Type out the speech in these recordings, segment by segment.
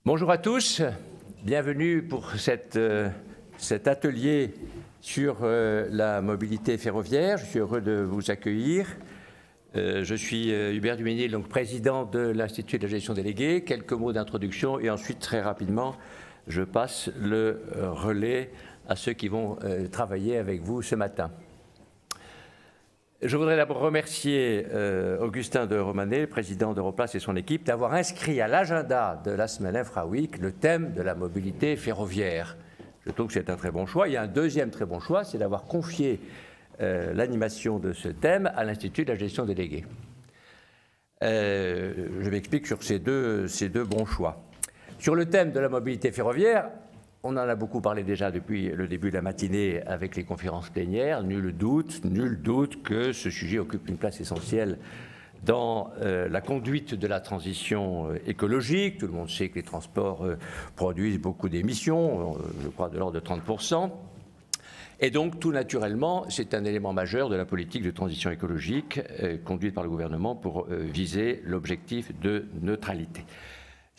Bonjour à tous, bienvenue pour cet atelier sur la mobilité ferroviaire. Je suis heureux de vous accueillir. Je suis Hubert Duménil, donc président de l'Institut de la gestion déléguée. Quelques mots d'introduction et ensuite, très rapidement, je passe le relais à ceux qui vont travailler avec vous ce matin. Je voudrais d'abord remercier Augustin de Romanet, président d'Europlace et son équipe, d'avoir inscrit à l'agenda de la semaine InfraWeek le thème de la mobilité ferroviaire. Je trouve que c'est un très bon choix. Il y a un deuxième très bon choix, c'est d'avoir confié l'animation de ce thème à l'Institut de la gestion déléguée. Je m'explique sur ces deux bons choix. Sur le thème de la mobilité ferroviaire, on en a beaucoup parlé déjà depuis le début de la matinée avec les conférences plénières. Nul doute que ce sujet occupe une place essentielle dans la conduite de la transition écologique. Tout le monde sait que les transports produisent beaucoup d'émissions, je crois de l'ordre de 30%. Et donc, tout naturellement, c'est un élément majeur de la politique de transition écologique conduite par le gouvernement pour viser l'objectif de neutralité.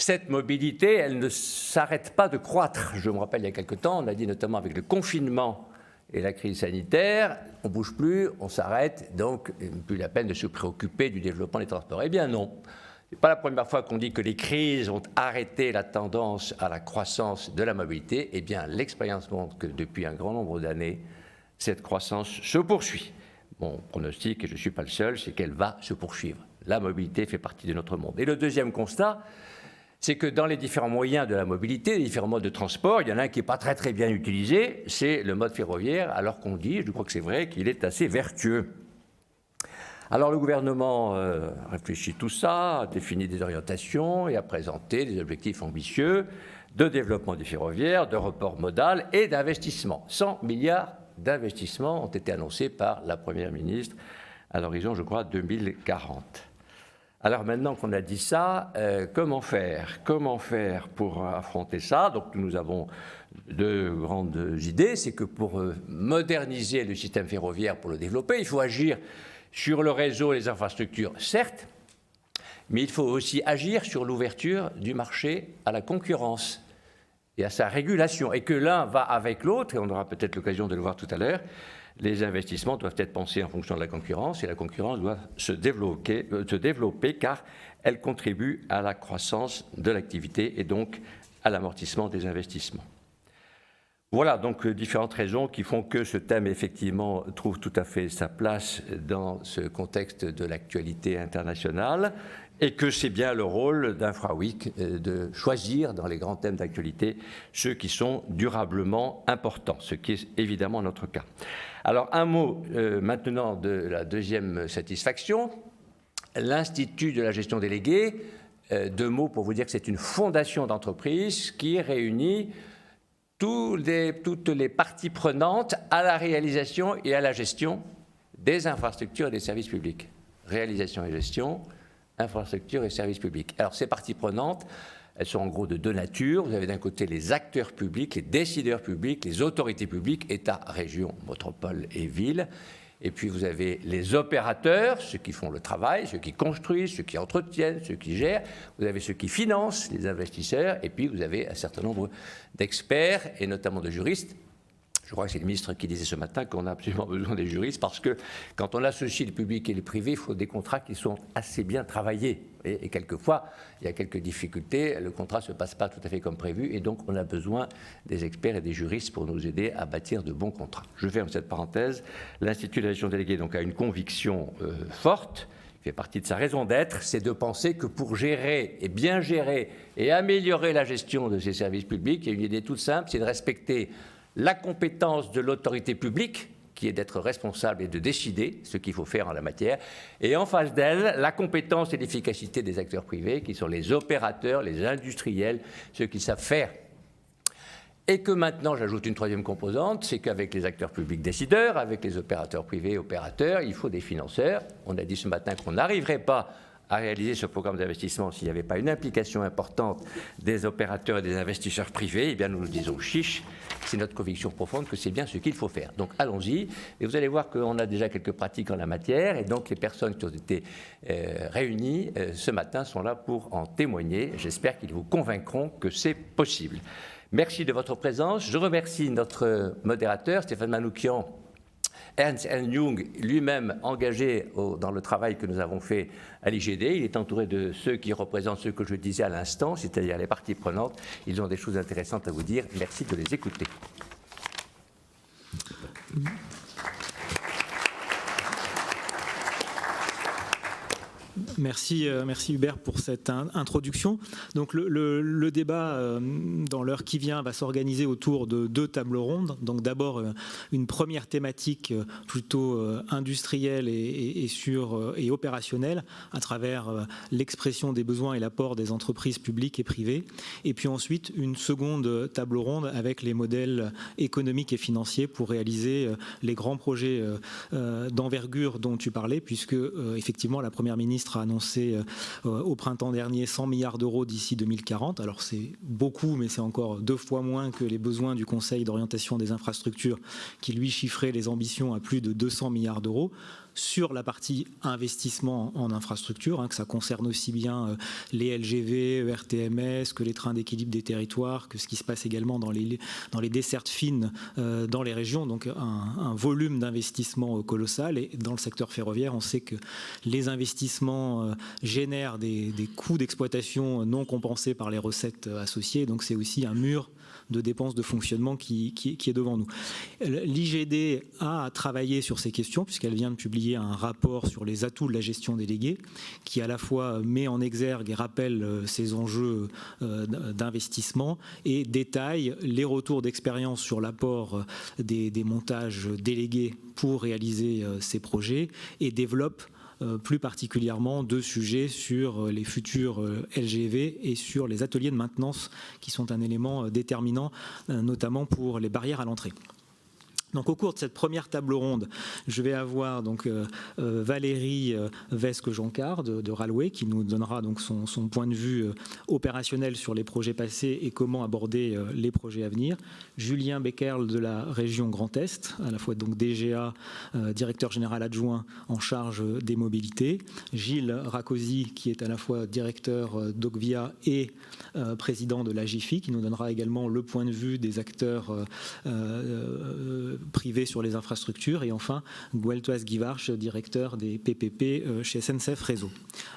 Cette mobilité, elle ne s'arrête pas de croître. Je me rappelle il y a quelque temps, on a dit notamment avec le confinement et la crise sanitaire, on ne bouge plus, on s'arrête, donc plus la peine de se préoccuper du développement des transports. Eh bien non, ce n'est pas la première fois qu'on dit que les crises ont arrêté la tendance à la croissance de la mobilité. Eh bien l'expérience montre que depuis un grand nombre d'années, cette croissance se poursuit. Mon pronostic, et je ne suis pas le seul, c'est qu'elle va se poursuivre. La mobilité fait partie de notre monde. Et le deuxième constat, c'est que dans les différents moyens de la mobilité, les différents modes de transport, il y en a un qui n'est pas très bien utilisé, c'est le mode ferroviaire, alors qu'on dit, je crois que c'est vrai, qu'il est assez vertueux. Alors le gouvernement réfléchit tout ça, a défini des orientations et a présenté des objectifs ambitieux de développement du ferroviaire, de report modal et d'investissement. 100 milliards d'investissements ont été annoncés par la Première ministre à l'horizon, je crois, 2040. Alors maintenant qu'on a dit ça, comment faire pour affronter ça? Donc nous avons deux grandes idées. C'est que pour moderniser le système ferroviaire, pour le développer, il faut agir sur le réseau et les infrastructures, certes, mais il faut aussi agir sur l'ouverture du marché à la concurrence et à sa régulation. Et que l'un va avec l'autre, et on aura peut-être l'occasion de le voir tout à l'heure. Les investissements doivent être pensés en fonction de la concurrence et la concurrence doit se développer car elle contribue à la croissance de l'activité et donc à l'amortissement des investissements. Voilà donc différentes raisons qui font que ce thème effectivement trouve tout à fait sa place dans ce contexte de l'actualité internationale et que c'est bien le rôle d'InfraWeek de choisir dans les grands thèmes d'actualité ceux qui sont durablement importants, ce qui est évidemment notre cas. Alors un mot maintenant de la deuxième satisfaction, l'Institut de la gestion déléguée, deux mots pour vous dire que c'est une fondation d'entreprise qui réunit toutes les parties prenantes à la réalisation et à la gestion des infrastructures et des services publics. Réalisation et gestion, infrastructures et services publics. Alors ces parties prenantes, elles sont en gros de deux natures. Vous avez d'un côté les acteurs publics, les décideurs publics, les autorités publiques, État, région, métropole et ville. Et puis vous avez les opérateurs, ceux qui font le travail, ceux qui construisent, ceux qui entretiennent, ceux qui gèrent. Vous avez ceux qui financent, les investisseurs. Et puis vous avez un certain nombre d'experts et notamment de juristes. Je crois que c'est le ministre qui disait ce matin qu'on a absolument besoin des juristes parce que quand on associe le public et le privé, il faut des contrats qui sont assez bien travaillés. Et quelquefois, il y a quelques difficultés, le contrat ne se passe pas tout à fait comme prévu et donc on a besoin des experts et des juristes pour nous aider à bâtir de bons contrats. Je ferme cette parenthèse. L'Institut de la gestion déléguée donc, a une conviction forte, qui fait partie de sa raison d'être, c'est de penser que pour gérer et bien gérer et améliorer la gestion de ces services publics, il y a une idée toute simple, c'est de respecter la compétence de l'autorité publique, qui est d'être responsable et de décider ce qu'il faut faire en la matière, et en face d'elle, la compétence et l'efficacité des acteurs privés, qui sont les opérateurs, les industriels, ceux qui savent faire. Et que maintenant, j'ajoute une troisième composante, c'est qu'avec les acteurs publics décideurs, avec les opérateurs privés opérateurs, il faut des financeurs. On a dit ce matin qu'on n'arriverait pas à réaliser ce programme d'investissement s'il n'y avait pas une implication importante des opérateurs et des investisseurs privés, eh bien nous nous disons chiche, c'est notre conviction profonde que c'est bien ce qu'il faut faire. Donc allons-y, et vous allez voir qu'on a déjà quelques pratiques en la matière, et donc les personnes qui ont été réunies ce matin sont là pour en témoigner. J'espère qu'ils vous convaincront que c'est possible. Merci de votre présence. Je remercie notre modérateur, Stéphane Manoukian, Ernst & Young, lui-même engagé dans le travail que nous avons fait à l'IGD. Il est entouré de ceux qui représentent ce que je disais à l'instant, c'est-à-dire les parties prenantes. Ils ont des choses intéressantes à vous dire. Merci de les écouter. Merci Hubert pour cette introduction. Donc le débat dans l'heure qui vient va s'organiser autour de 2 tables rondes. Donc d'abord une première thématique plutôt industrielle et opérationnelle à travers l'expression des besoins et l'apport des entreprises publiques et privées. Et puis ensuite une seconde table ronde avec les modèles économiques et financiers pour réaliser les grands projets d'envergure dont tu parlais, puisque effectivement la Première ministre a annoncé au printemps dernier 100 milliards d'euros d'ici 2040. Alors c'est beaucoup, mais c'est encore 2 fois moins que les besoins du Conseil d'orientation des infrastructures qui lui chiffrait les ambitions à plus de 200 milliards d'euros. Sur la partie investissement en infrastructure, que ça concerne aussi bien les LGV, ERTMS, que les trains d'équilibre des territoires, que ce qui se passe également dans les dessertes fines dans les régions, donc un volume d'investissement colossal. Et dans le secteur ferroviaire, on sait que les investissements génèrent des coûts d'exploitation non compensés par les recettes associées, donc c'est aussi un mur de dépenses de fonctionnement qui est devant nous. L'IGD a travaillé sur ces questions puisqu'elle vient de publier un rapport sur les atouts de la gestion déléguée qui à la fois met en exergue et rappelle ces enjeux d'investissement et détaille les retours d'expérience sur l'apport des montages délégués pour réaliser ces projets et développe plus particulièrement 2 sujets sur les futurs LGV et sur les ateliers de maintenance qui sont un élément déterminant, notamment pour les barrières à l'entrée. Donc au cours de cette première table ronde, je vais avoir donc Valérie Vesque-Joncard de Railway qui nous donnera donc son point de vue opérationnel sur les projets passés et comment aborder les projets à venir. Julien Becquerel de la région Grand Est, à la fois donc DGA, directeur général adjoint en charge des mobilités. Gilles Racosi qui est à la fois directeur d'Ogvia et président de la GIFI qui nous donnera également le point de vue des acteurs privé sur les infrastructures, et enfin Gueltoise Guivarch, directeur des PPP chez SNCF Réseau.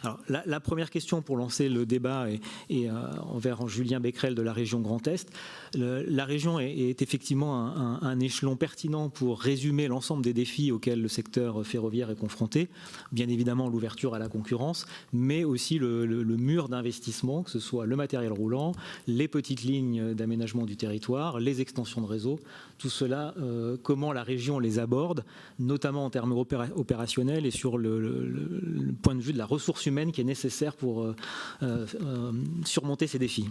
Alors la première question pour lancer le débat est envers Julien Becquerel de la région Grand Est. La région est effectivement un échelon pertinent pour résumer l'ensemble des défis auxquels le secteur ferroviaire est confronté. Bien évidemment l'ouverture à la concurrence, mais aussi le mur d'investissement, que ce soit le matériel roulant, les petites lignes d'aménagement du territoire, les extensions de réseau, tout cela, comment la région les aborde, notamment en termes opérationnels et sur le point de vue de la ressource humaine qui est nécessaire pour surmonter ces défis.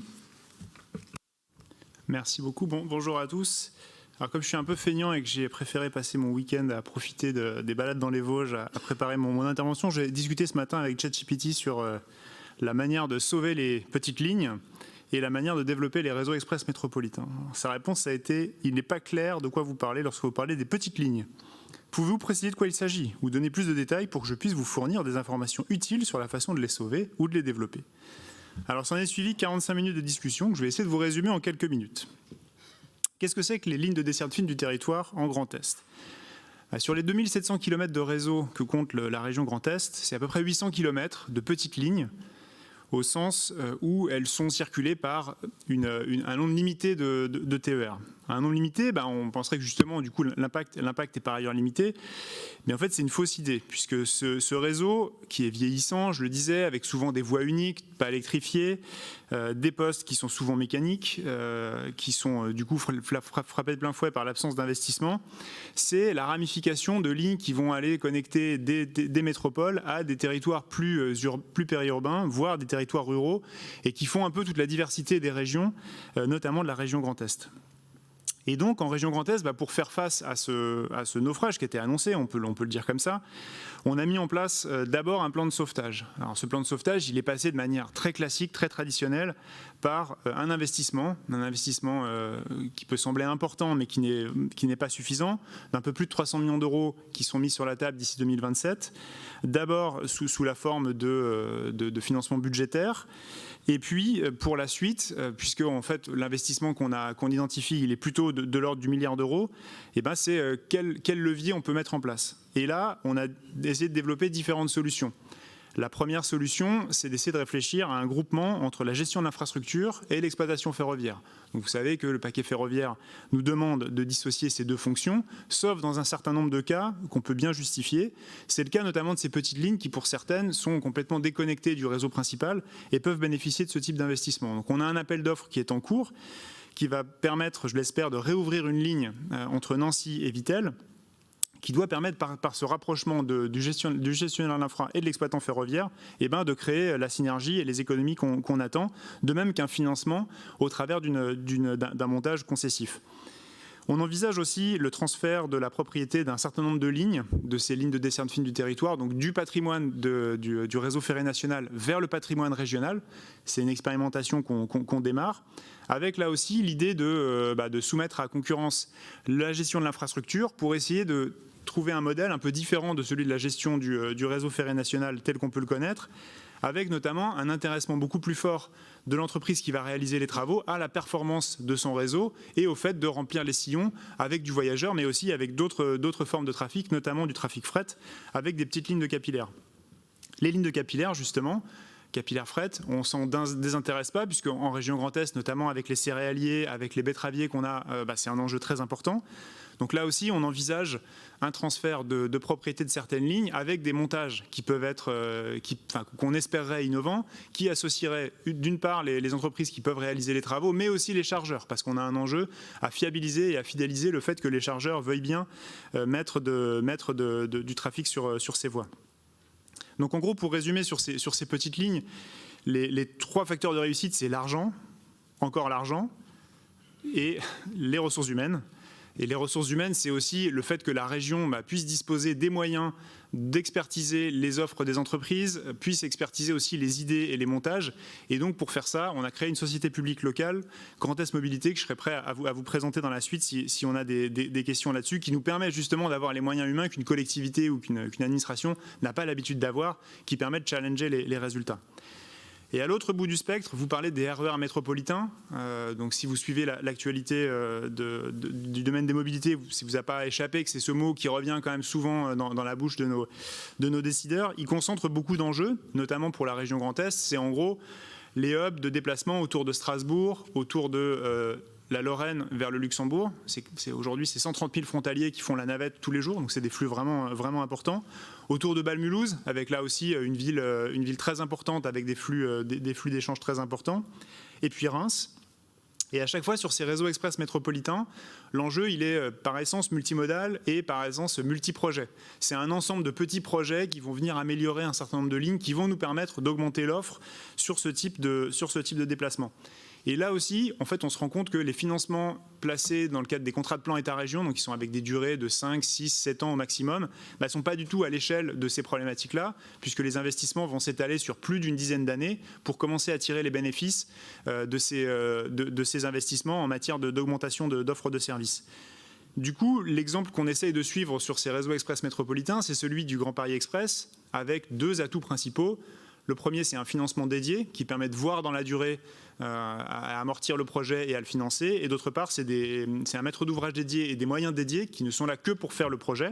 Merci beaucoup. Bonjour à tous. Alors comme je suis un peu feignant et que j'ai préféré passer mon week-end à profiter des balades dans les Vosges, à préparer mon intervention, j'ai discuté ce matin avec ChatGPT sur la manière de sauver les petites lignes et la manière de développer les réseaux express métropolitains. Sa réponse a été « Il n'est pas clair de quoi vous parlez lorsque vous parlez des petites lignes. Pouvez-vous préciser de quoi il s'agit ou donner plus de détails pour que je puisse vous fournir des informations utiles sur la façon de les sauver ou de les développer ?» Alors, s'en est suivi 45 minutes de discussion que je vais essayer de vous résumer en quelques minutes. Qu'est-ce que c'est que les lignes de desserte fine du territoire en Grand Est ? Sur les 2700 km de réseau que compte la région Grand Est, c'est à peu près 800 km de petites lignes au sens où elles sont circulées par un nombre limité de TER. Un nombre limité, on penserait que justement, du coup, l'impact est par ailleurs limité. Mais en fait, c'est une fausse idée, puisque ce réseau, qui est vieillissant, je le disais, avec souvent des voies uniques, pas électrifiées, des postes qui sont souvent mécaniques, qui sont du coup frappés de plein fouet par l'absence d'investissement, c'est la ramification de lignes qui vont aller connecter des métropoles à des territoires plus périurbains, voire des territoires ruraux, et qui font un peu toute la diversité des régions, notamment de la région Grand Est. Et donc, en région Grand Est, pour faire face à ce naufrage qui était annoncé, on peut le dire comme ça, on a mis en place d'abord un plan de sauvetage. Alors, ce plan de sauvetage, il est passé de manière très classique, très traditionnelle, par un investissement qui peut sembler important, mais qui n'est pas suffisant, d'un peu plus de 300 millions d'euros qui sont mis sur la table d'ici 2027, d'abord sous la forme de financement budgétaire. Et puis, pour la suite, puisque en fait, l'investissement qu'on identifie, il est plutôt de l'ordre du milliard d'euros, c'est quel levier on peut mettre en place. Et là, on a essayé de développer différentes solutions. La première solution, c'est d'essayer de réfléchir à un groupement entre la gestion de l'infrastructure et l'exploitation ferroviaire. Donc vous savez que le paquet ferroviaire nous demande de dissocier ces deux fonctions, sauf dans un certain nombre de cas qu'on peut bien justifier. C'est le cas notamment de ces petites lignes qui, pour certaines, sont complètement déconnectées du réseau principal et peuvent bénéficier de ce type d'investissement. Donc on a un appel d'offres qui est en cours, qui va permettre, je l'espère, de réouvrir une ligne entre Nancy et Vittel, qui doit permettre, par ce rapprochement du gestionnaire de l'infra et de l'exploitant ferroviaire, de créer la synergie et les économies qu'on attend, de même qu'un financement au travers d'un montage concessif. On envisage aussi le transfert de la propriété d'un certain nombre de lignes, de ces lignes de desserte fine du territoire, donc du patrimoine du réseau ferré national vers le patrimoine régional. C'est une expérimentation qu'on démarre, avec là aussi l'idée de soumettre à concurrence la gestion de l'infrastructure pour essayer de trouver un modèle un peu différent de celui de la gestion du réseau ferré national tel qu'on peut le connaître, avec notamment un intéressement beaucoup plus fort de l'entreprise qui va réaliser les travaux à la performance de son réseau et au fait de remplir les sillons avec du voyageur, mais aussi avec d'autres formes de trafic, notamment du trafic fret, avec des petites lignes de capillaires. Les lignes de capillaires, justement, capillaire fret, on s'en désintéresse pas, puisque en région Grand Est, notamment avec les céréaliers, avec les betteraviers qu'on a, c'est un enjeu très important. Donc là aussi, on envisage un transfert de propriété de certaines lignes avec des montages qui peuvent être, qu'on espérerait innovants, qui associeraient d'une part les entreprises qui peuvent réaliser les travaux, mais aussi les chargeurs, parce qu'on a un enjeu à fiabiliser et à fidéliser le fait que les chargeurs veuillent bien mettre du trafic sur ces voies. Donc en gros, pour résumer sur ces petites lignes, les trois facteurs de réussite, c'est l'argent, encore l'argent, et les ressources humaines. Et les ressources humaines, c'est aussi le fait que la région puisse disposer des moyens d'expertiser les offres des entreprises, puisse expertiser aussi les idées et les montages. Et donc, pour faire ça, on a créé une société publique locale, Grand Est Mobilité, que je serai prêt à vous présenter dans la suite si on a des questions là-dessus, qui nous permet justement d'avoir les moyens humains qu'une collectivité ou qu'une administration n'a pas l'habitude d'avoir, qui permet de challenger les résultats. Et à l'autre bout du spectre, vous parlez des RER métropolitains. Donc si vous suivez l'actualité du domaine des mobilités, si vous n'a pas échappé que c'est ce mot qui revient quand même souvent dans la bouche de nos décideurs, il concentre beaucoup d'enjeux, notamment pour la région Grand Est. C'est en gros les hubs de déplacement autour de Strasbourg, autour de la Lorraine vers le Luxembourg. Aujourd'hui, c'est 130 000 frontaliers qui font la navette tous les jours, donc c'est des flux vraiment, vraiment importants. Autour de Bâle-Mulhouse, avec là aussi une ville très importante, avec des flux d'échanges très importants. Et puis Reims. Et à chaque fois, sur ces réseaux express métropolitains, l'enjeu, il est par essence multimodal et par essence multiprojet. C'est un ensemble de petits projets qui vont venir améliorer un certain nombre de lignes, qui vont nous permettre d'augmenter l'offre sur ce type de déplacement. Et là aussi, en fait, on se rend compte que les financements placés dans le cadre des contrats de plan État-région, donc qui sont avec des durées de 5, 6, 7 ans au maximum, ne sont pas du tout à l'échelle de ces problématiques-là, puisque les investissements vont s'étaler sur plus d'une dizaine d'années pour commencer à tirer les bénéfices de ces investissements en matière d'augmentation d'offres de services. Du coup, l'exemple qu'on essaye de suivre sur ces réseaux express métropolitains, c'est celui du Grand Paris Express, avec deux atouts principaux. Le premier, c'est un financement dédié qui permet de voir dans la durée à amortir le projet et à le financer. Et d'autre part, c'est un maître d'ouvrage dédié et des moyens dédiés qui ne sont là que pour faire le projet.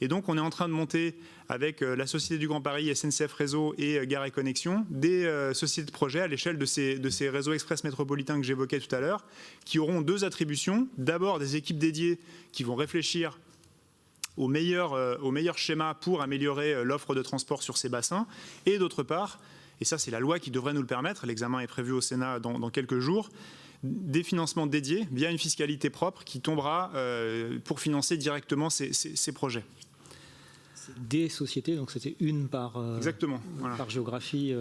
Et donc, on est en train de monter avec la Société du Grand Paris, SNCF Réseau et Gare et Connexion, des sociétés de projet à l'échelle de ces réseaux express métropolitains que j'évoquais tout à l'heure, qui auront deux attributions. D'abord, des équipes dédiées qui vont réfléchir au meilleur schéma pour améliorer l'offre de transport sur ces bassins. Et d'autre part, et ça c'est la loi qui devrait nous le permettre, l'examen est prévu au Sénat dans quelques jours, des financements dédiés via une fiscalité propre qui tombera pour financer directement ces projets. Des sociétés, donc c'était une par, Exactement, par géographie,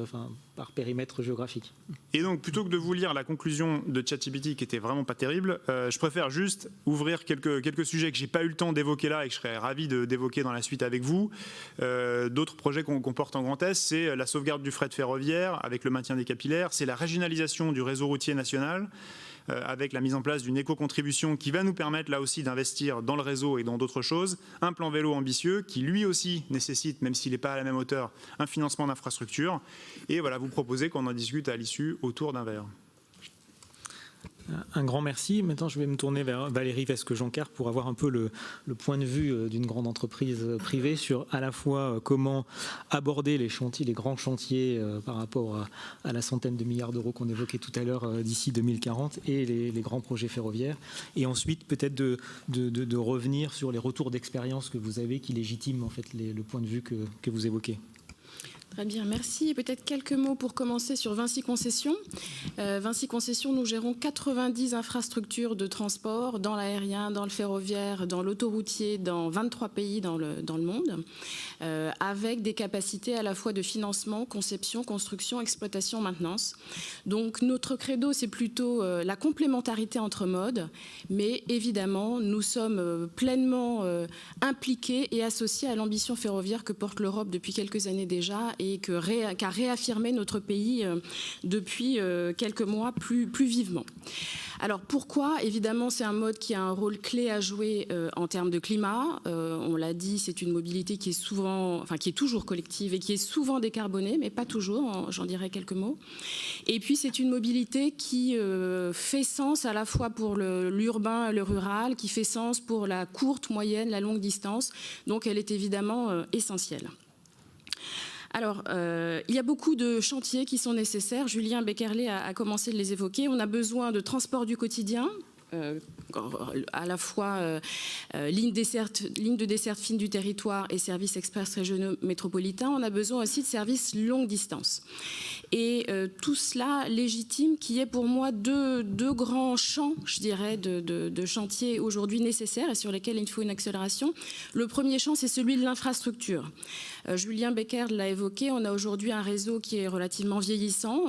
par périmètre géographique. Et donc, plutôt que de vous lire la conclusion de ChatGPT qui était vraiment pas terrible, je préfère juste ouvrir quelques sujets que j'ai pas eu le temps d'évoquer là et que je serais ravi d'évoquer dans la suite avec vous. D'autres projets qu'on porte en Grand Est, c'est la sauvegarde du fret ferroviaire avec le maintien des capillaires, c'est la régionalisation du réseau routier national, avec la mise en place d'une éco-contribution qui va nous permettre là aussi d'investir dans le réseau et dans d'autres choses, un plan vélo ambitieux qui lui aussi nécessite, même s'il n'est pas à la même hauteur, un financement d'infrastructure. Et voilà, vous proposez qu'on en discute à l'issue autour d'un verre. Un grand merci. Maintenant, je vais me tourner vers Valérie Vesque-Joncar pour avoir un peu le point de vue d'une grande entreprise privée sur à la fois comment aborder les chantiers, les grands chantiers par rapport à la centaine de milliards d'euros qu'on évoquait tout à l'heure d'ici 2040 et les grands projets ferroviaires. Et ensuite, peut-être de revenir sur les retours d'expérience que vous avez qui légitiment en fait le point de vue que vous évoquez. Très bien, merci. Et peut-être quelques mots pour commencer sur Vinci Concessions. Vinci Concessions, nous gérons 90 infrastructures de transport dans l'aérien, dans le ferroviaire, dans l'autoroutier, dans 23 pays dans le monde, avec des capacités à la fois de financement, conception, construction, exploitation, maintenance. Donc notre credo, c'est plutôt la complémentarité entre modes, mais évidemment, nous sommes pleinement impliqués et associés à l'ambition ferroviaire que porte l'Europe depuis quelques années déjà et qu'a réaffirmé notre pays depuis quelques mois plus vivement. Alors pourquoi ? Évidemment, c'est un mode qui a un rôle clé à jouer en termes de climat. On l'a dit, c'est une mobilité qui est toujours collective et qui est souvent décarbonée, mais pas toujours, j'en dirai quelques mots. Et puis c'est une mobilité qui fait sens à la fois pour l'urbain et le rural, qui fait sens pour la courte, moyenne, la longue distance. Donc elle est évidemment essentielle. Alors, il y a beaucoup de chantiers qui sont nécessaires. Julien Becquerlet a commencé de les évoquer. On a besoin de transport du quotidien, à la fois ligne de desserte fine du territoire et services express régionaux métropolitains. On a besoin aussi de services longue distance. Et tout cela légitime qu'il y ait pour moi deux grands champs, je dirais, de chantiers aujourd'hui nécessaires et sur lesquels il faut une accélération. Le premier champ, c'est celui de l'infrastructure. Julien Becker l'a évoqué, on a aujourd'hui un réseau qui est relativement vieillissant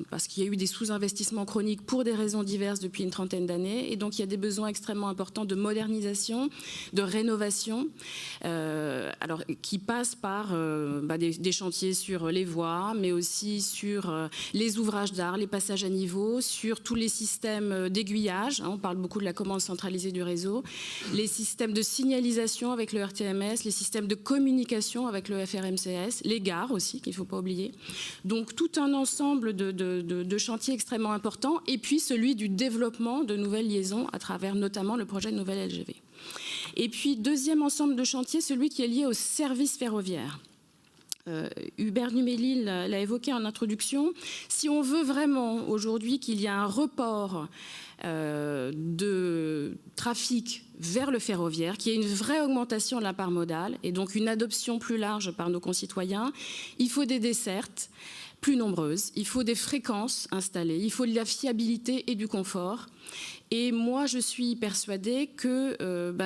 parce qu'il y a eu des sous-investissements chroniques pour des raisons diverses depuis une trentaine d'années et donc il y a des besoins extrêmement importants de modernisation, de rénovation qui passent par des chantiers sur les voies mais aussi sur les ouvrages d'art, les passages à niveau, sur tous les systèmes d'aiguillage, on parle beaucoup de la commande centralisée du réseau, les systèmes de signalisation avec le RTMS, les systèmes de communication avec le FRMCS, les gares aussi, qu'il ne faut pas oublier. Donc tout un ensemble de chantiers extrêmement importants, et puis celui du développement de nouvelles liaisons à travers notamment le projet de nouvelle LGV. Et puis deuxième ensemble de chantiers, celui qui est lié au service ferroviaire. Hubert Numéli l'a évoqué en introduction. Si on veut vraiment aujourd'hui qu'il y ait un report de trafic vers le ferroviaire, qu'il y ait une vraie augmentation de la part modale et donc une adoption plus large par nos concitoyens, il faut des dessertes plus nombreuses, il faut des fréquences installées, il faut de la fiabilité et du confort. Et moi, je suis persuadée que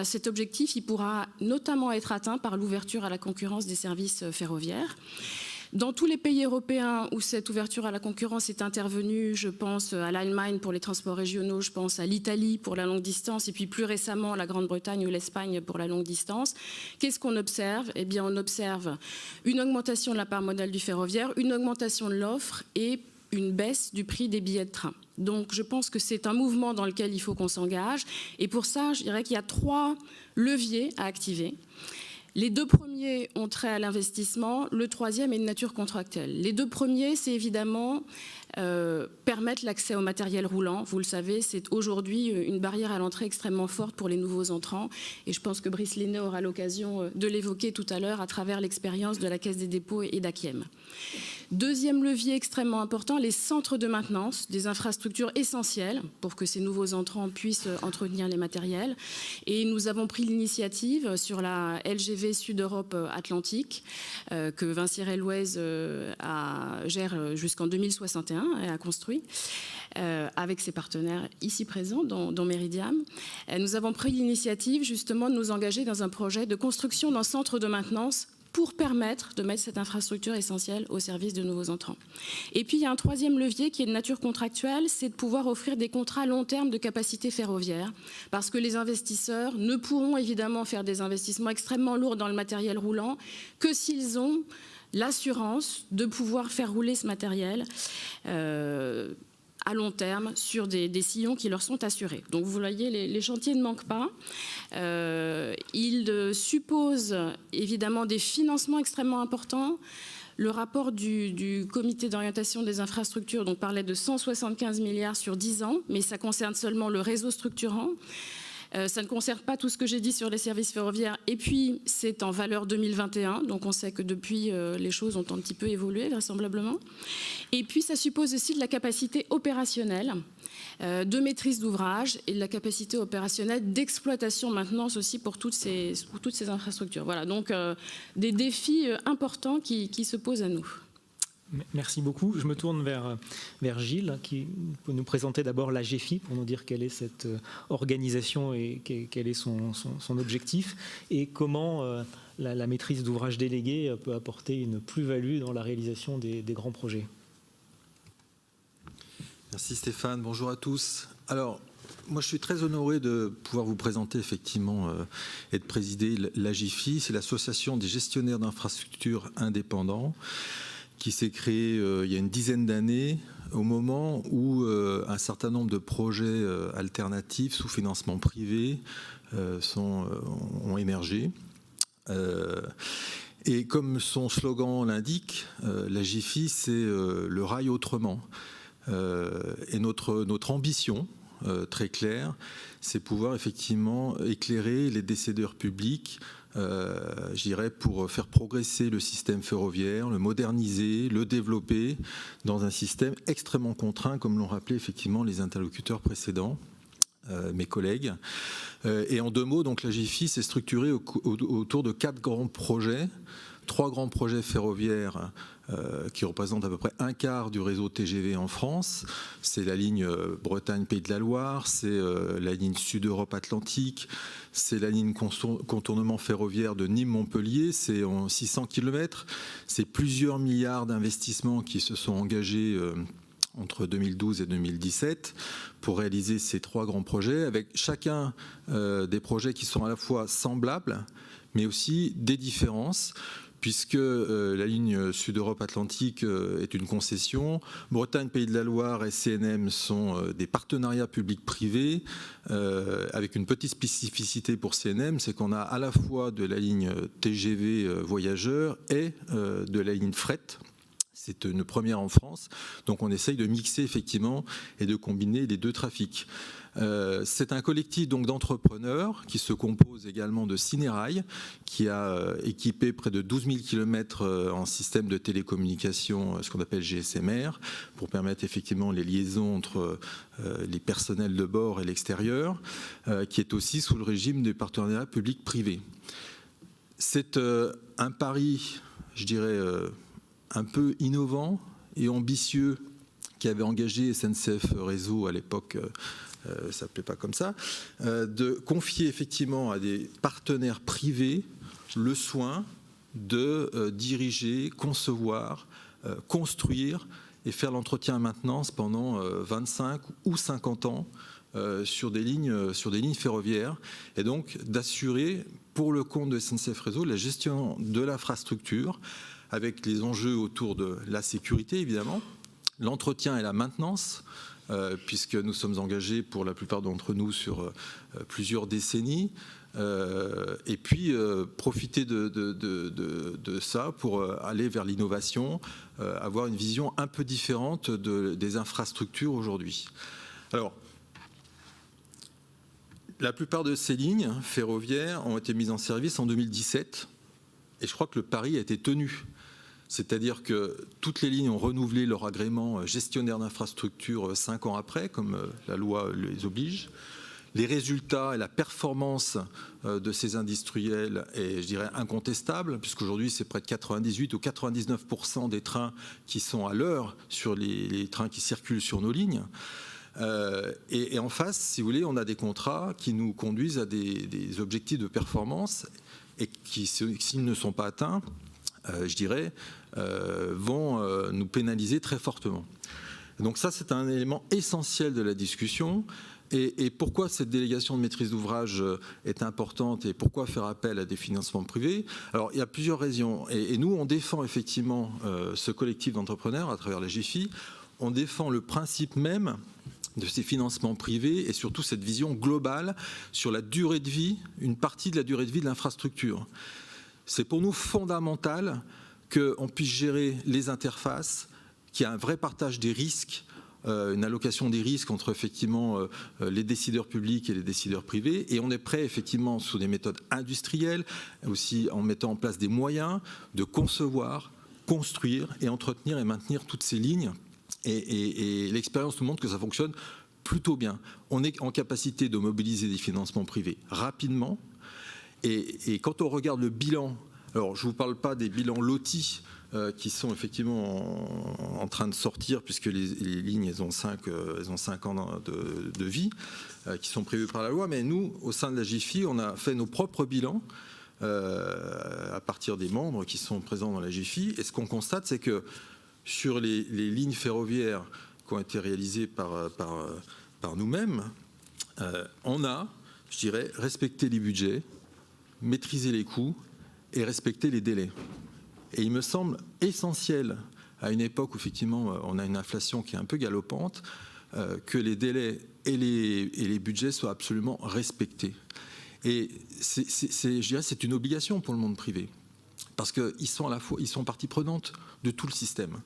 cet objectif, il pourra notamment être atteint par l'ouverture à la concurrence des services ferroviaires. Dans tous les pays européens où cette ouverture à la concurrence est intervenue, je pense à l'Allemagne pour les transports régionaux, je pense à l'Italie pour la longue distance et puis plus récemment la Grande-Bretagne ou l'Espagne pour la longue distance. Qu'est-ce qu'on observe ? Eh bien, on observe une augmentation de la part modale du ferroviaire, une augmentation de l'offre et une baisse du prix des billets de train. Donc je pense que c'est un mouvement dans lequel il faut qu'on s'engage. Et pour ça, je dirais qu'il y a 3 leviers à activer. Les 2 premiers ont trait à l'investissement, le 3e est de nature contractuelle. Les 2 premiers, c'est évidemment permettre l'accès au matériel roulant. Vous le savez, c'est aujourd'hui une barrière à l'entrée extrêmement forte pour les nouveaux entrants. Et je pense que Brice Lenné aura l'occasion de l'évoquer tout à l'heure à travers l'expérience de la Caisse des dépôts et d'Akiem. Deuxième levier extrêmement important, les centres de maintenance, des infrastructures essentielles pour que ces nouveaux entrants puissent entretenir les matériels. Et nous avons pris l'initiative sur la LGV Sud-Europe Atlantique que Vinci Railways gère jusqu'en 2061 et a construit avec ses partenaires ici présents dans Meridiam. Nous avons pris l'initiative justement de nous engager dans un projet de construction d'un centre de maintenance pour permettre de mettre cette infrastructure essentielle au service de nouveaux entrants. Et puis il y a un troisième levier qui est de nature contractuelle, c'est de pouvoir offrir des contrats à long terme de capacité ferroviaire, parce que les investisseurs ne pourront évidemment faire des investissements extrêmement lourds dans le matériel roulant que s'ils ont l'assurance de pouvoir faire rouler ce matériel à long terme sur des sillons qui leur sont assurés. Donc vous voyez, les chantiers ne manquent pas. Ils supposent évidemment des financements extrêmement importants. Le rapport du comité d'orientation des infrastructures donc, parlait de 175 milliards sur 10 ans, mais ça concerne seulement le réseau structurant. Ça ne concerne pas tout ce que j'ai dit sur les services ferroviaires. Et puis, c'est en valeur 2021. Donc, on sait que depuis, les choses ont un petit peu évolué, vraisemblablement. Et puis, ça suppose aussi de la capacité opérationnelle, de maîtrise d'ouvrage et de la capacité opérationnelle d'exploitation, maintenance aussi pour toutes ces infrastructures. Voilà, donc des défis importants qui se posent à nous. Merci beaucoup. Je me tourne vers Gilles, qui peut nous présenter d'abord la GEFI, pour nous dire quelle est cette organisation et quel est son objectif, et comment la maîtrise d'ouvrage délégué peut apporter une plus-value dans la réalisation des grands projets. Merci Stéphane, bonjour à tous. Alors, moi je suis très honoré de pouvoir vous présenter effectivement et de présider la GEFI, c'est l'association des gestionnaires d'infrastructures indépendants, qui s'est créé il y a une dizaine d'années, au moment où un certain nombre de projets alternatifs sous financement privé ont émergé. Et comme son slogan l'indique, la GEFI, c'est le rail autrement. Et notre ambition, très claire, c'est pouvoir effectivement éclairer les décideurs publics, je dirais, pour faire progresser le système ferroviaire, le moderniser, le développer dans un système extrêmement contraint, comme l'ont rappelé effectivement les interlocuteurs précédents, mes collègues. Et en deux mots, donc la GEFI s'est structurée autour de 4 grands projets, 3 grands projets ferroviaires qui représentent à peu près un quart du réseau TGV en France. C'est la ligne Bretagne-Pays de la Loire, c'est la ligne Sud-Europe-Atlantique, c'est la ligne contournement ferroviaire de Nîmes-Montpellier, c'est en 600 km, c'est plusieurs milliards d'investissements qui se sont engagés entre 2012 et 2017 pour réaliser ces 3 grands projets, avec chacun des projets qui sont à la fois semblables, mais aussi des différences, puisque la ligne Sud-Europe-Atlantique est une concession. Bretagne, Pays de la Loire et CNM sont des partenariats publics-privés, avec une petite spécificité pour CNM, c'est qu'on a à la fois de la ligne TGV voyageurs et de la ligne fret. C'est une première en France, donc on essaye de mixer effectivement et de combiner les 2 trafics. C'est un collectif donc d'entrepreneurs qui se compose également de Cinerail, qui a équipé près de 12 000 km en système de télécommunication, ce qu'on appelle GSMR, pour permettre effectivement les liaisons entre les personnels de bord et l'extérieur, qui est aussi sous le régime des partenariats publics-privés. C'est un pari, je dirais, un peu innovant et ambitieux qui avait engagé SNCF Réseau à l'époque, ça ne s'appelait pas comme ça, de confier effectivement à des partenaires privés le soin de diriger, concevoir, construire et faire l'entretien et maintenance pendant 25 ou 50 ans sur des lignes ferroviaires, et donc d'assurer pour le compte de SNCF Réseau la gestion de l'infrastructure, avec les enjeux autour de la sécurité, évidemment, l'entretien et la maintenance, puisque nous sommes engagés pour la plupart d'entre nous sur plusieurs décennies, et puis profiter de ça pour aller vers l'innovation, avoir une vision un peu différente des infrastructures aujourd'hui. Alors, la plupart de ces lignes ferroviaires ont été mises en service en 2017, et je crois que le pari a été tenu. C'est-à-dire que toutes les lignes ont renouvelé leur agrément gestionnaire d'infrastructure 5 ans après, comme la loi les oblige. Les résultats et la performance de ces industriels est, je dirais, incontestable, puisqu'aujourd'hui, c'est près de 98 ou 99% des trains qui sont à l'heure sur les trains qui circulent sur nos lignes. Et en face, si vous voulez, on a des contrats qui nous conduisent à des objectifs de performance. et qui, s'ils ne sont pas atteints, je dirais, vont nous pénaliser très fortement. Donc ça, c'est un élément essentiel de la discussion. Et pourquoi cette délégation de maîtrise d'ouvrage est importante et pourquoi faire appel à des financements privés? Alors, il y a plusieurs raisons. Et nous, on défend effectivement ce collectif d'entrepreneurs à travers la GFI. On défend le principe même de ces financements privés et surtout cette vision globale sur la durée de vie, une partie de la durée de vie de l'infrastructure. C'est pour nous fondamental qu'on puisse gérer les interfaces, qu'il y ait un vrai partage des risques, une allocation des risques entre effectivement les décideurs publics et les décideurs privés, et on est prêt effectivement sous des méthodes industrielles, aussi en mettant en place des moyens de concevoir, construire et entretenir et maintenir toutes ces lignes, et l'expérience nous montre que ça fonctionne plutôt bien. On est en capacité de mobiliser des financements privés rapidement, et quand on regarde le bilan, alors je ne vous parle pas des bilans lotis qui sont effectivement en train de sortir, puisque les lignes, elles ont 5 ans de vie, qui sont prévues par la loi. Mais nous, au sein de la GFI, on a fait nos propres bilans à partir des membres qui sont présents dans la GFI. Et ce qu'on constate, c'est que sur les lignes ferroviaires qui ont été réalisées par nous-mêmes, on a, je dirais, respecté les budgets, maîtrisé les coûts et respecté les délais. Et il me semble essentiel, à une époque où effectivement on a une inflation qui est un peu galopante, que les délais et les budgets soient absolument respectés. Et je dirais c'est une obligation pour le monde privé, parce qu'ils sont à la fois, ils sont partie prenante de tout le système.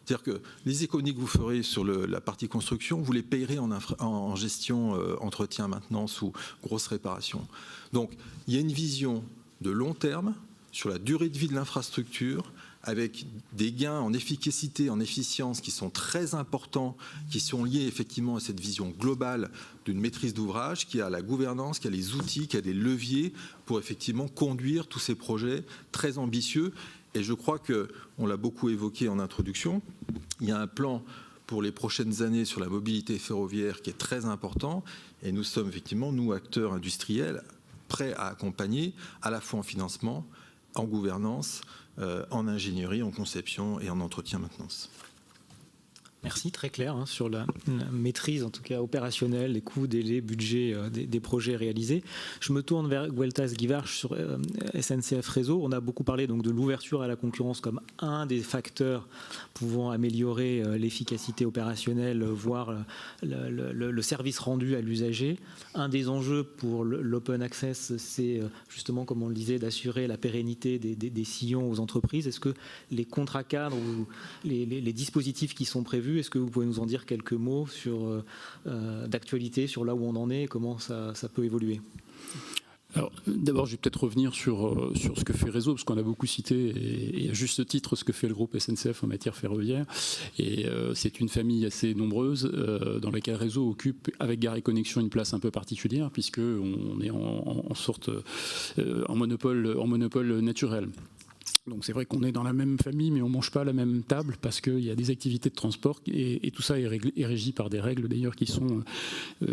C'est-à-dire que les économies que vous ferez sur la partie construction, vous les payerez en gestion, entretien, maintenance ou grosse réparation. Donc il y a une vision de long terme sur la durée de vie de l'infrastructure, avec des gains en efficacité, en efficience qui sont très importants, qui sont liés effectivement à cette vision globale d'une maîtrise d'ouvrage, qui a la gouvernance, qui a les outils, qui a des leviers pour effectivement conduire tous ces projets très ambitieux. Et je crois qu'on l'a beaucoup évoqué en introduction, il y a un plan pour les prochaines années sur la mobilité ferroviaire qui est très important, et nous sommes effectivement, nous, acteurs industriels, prêts à accompagner à la fois en financement, en gouvernance, en ingénierie, en conception et en entretien maintenance. Merci, très clair sur la maîtrise, en tout cas opérationnelle, les coûts, délais, budget des projets réalisés. Je me tourne vers Gueltas Guivarch sur SNCF Réseau. On a beaucoup parlé donc de l'ouverture à la concurrence comme un des facteurs pouvant améliorer l'efficacité opérationnelle, voire le service rendu à l'usager. Un des enjeux pour l'open access, c'est justement, comme on le disait, d'assurer la pérennité des sillons aux entreprises. Est-ce que les contrats cadres ou les dispositifs qui sont prévus, est-ce que vous pouvez nous en dire quelques mots sur d'actualité, sur là où on en est et comment ça peut évoluer? Alors, d'abord, je vais peut-être revenir sur ce que fait Réseau, parce qu'on a beaucoup cité, et à juste titre, ce que fait le groupe SNCF en matière ferroviaire. Et c'est une famille assez nombreuse, dans laquelle Réseau occupe, avec Gares & Connexions, une place un peu particulière, puisqu'on est en sorte en monopole naturel. Donc c'est vrai qu'on est dans la même famille, mais on ne mange pas à la même table parce qu'il y a des activités de transport et tout ça est régi par des règles d'ailleurs qui sont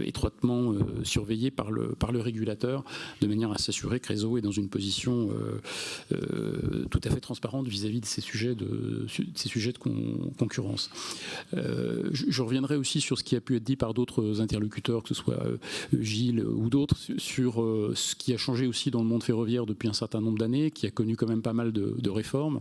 étroitement surveillées par le régulateur, de manière à s'assurer que Réseau est dans une position tout à fait transparente vis-à-vis de ces sujets de concurrence. Je reviendrai aussi sur ce qui a pu être dit par d'autres interlocuteurs, que ce soit Gilles ou d'autres, sur ce qui a changé aussi dans le monde ferroviaire depuis un certain nombre d'années, qui a connu quand même pas mal de réformes,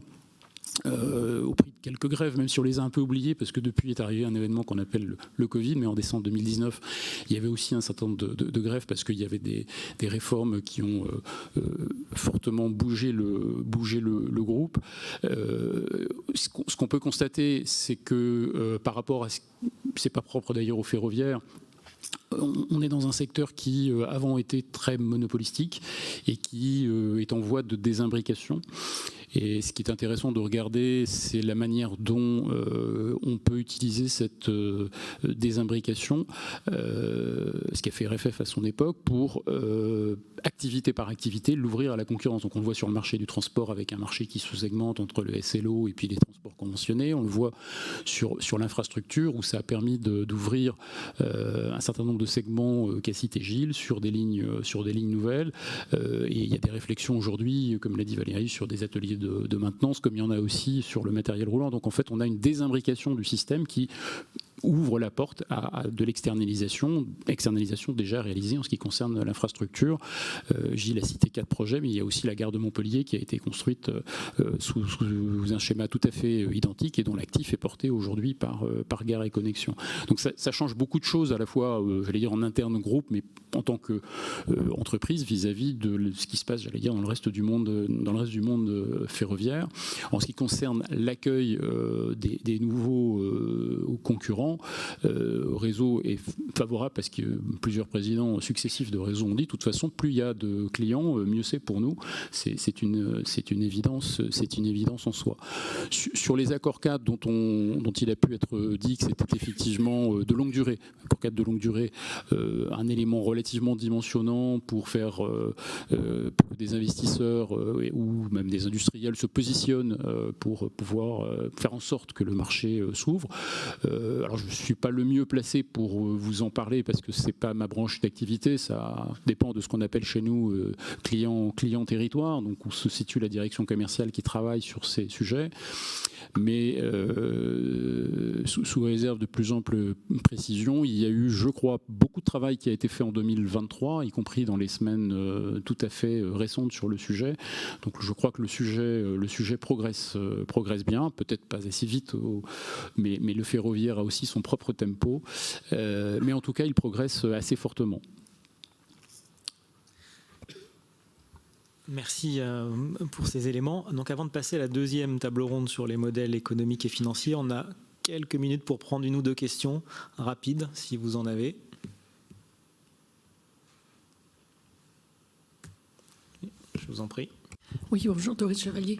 au prix de quelques grèves, même si on les a un peu oubliées, parce que depuis est arrivé un événement qu'on appelle le Covid, mais en décembre 2019, il y avait aussi un certain nombre de grèves, parce qu'il y avait des réformes qui ont fortement bougé le groupe. Ce qu'on peut constater, c'est que par rapport à c'est pas propre d'ailleurs aux ferroviaires, on est dans un secteur qui avant était très monopolistique et qui est en voie de désimbrication. Et ce qui est intéressant de regarder, c'est la manière dont on peut utiliser cette désimbrication, ce qu'a fait RFF à son époque, pour activité par activité l'ouvrir à la concurrence. Donc on le voit sur le marché du transport avec un marché qui se segmente entre le SLO et puis les transports conventionnés. On le voit sur l'infrastructure où ça a permis d'ouvrir un certain nombre de segments qu'a cité Gilles sur des lignes nouvelles. Et il y a des réflexions aujourd'hui, comme l'a dit Valérie, sur des ateliers de maintenance, comme il y en a aussi sur le matériel roulant. Donc en fait, on a une désimbrication du système qui ouvre la porte à de l'externalisation déjà réalisée en ce qui concerne l'infrastructure. Gilles a cité 4 projets, mais il y a aussi la gare de Montpellier qui a été construite sous un schéma tout à fait identique et dont l'actif est porté aujourd'hui par Gares et Connexions. Donc ça change beaucoup de choses à la fois, j'allais dire en interne groupe, mais en tant qu'entreprise vis-à-vis de ce qui se passe, j'allais dire, dans le reste du monde ferroviaire. En ce qui concerne l'accueil des nouveaux concurrents, Réseau est favorable parce que plusieurs présidents successifs de Réseau ont dit de toute façon plus il y a de clients, mieux c'est pour nous. C'est une évidence en soi. Sur les accords cadres dont il a pu être dit que c'était effectivement de longue durée, accords cadres de longue durée, un élément relativement dimensionnant pour faire pour des investisseurs ou même des industriels se positionnent pour pouvoir faire en sorte que le marché s'ouvre. Alors je ne suis pas le mieux placé pour vous en parler parce que ce n'est pas ma branche d'activité, ça dépend de ce qu'on appelle chez nous client territoire, donc où se situe la direction commerciale qui travaille sur ces sujets. Mais sous réserve de plus ample précision, il y a eu, je crois, beaucoup de travail qui a été fait en 2023, y compris dans les semaines tout à fait récentes sur le sujet. Donc je crois que le sujet progresse bien, peut-être pas assez vite, mais le ferroviaire a aussi son propre tempo. Mais en tout cas, il progresse assez fortement. Merci pour ces éléments. Donc avant de passer à la deuxième table ronde sur les modèles économiques et financiers, on a quelques minutes pour prendre une ou deux questions rapides, si vous en avez. Je vous en prie. Oui, bonjour Doris Chevalier.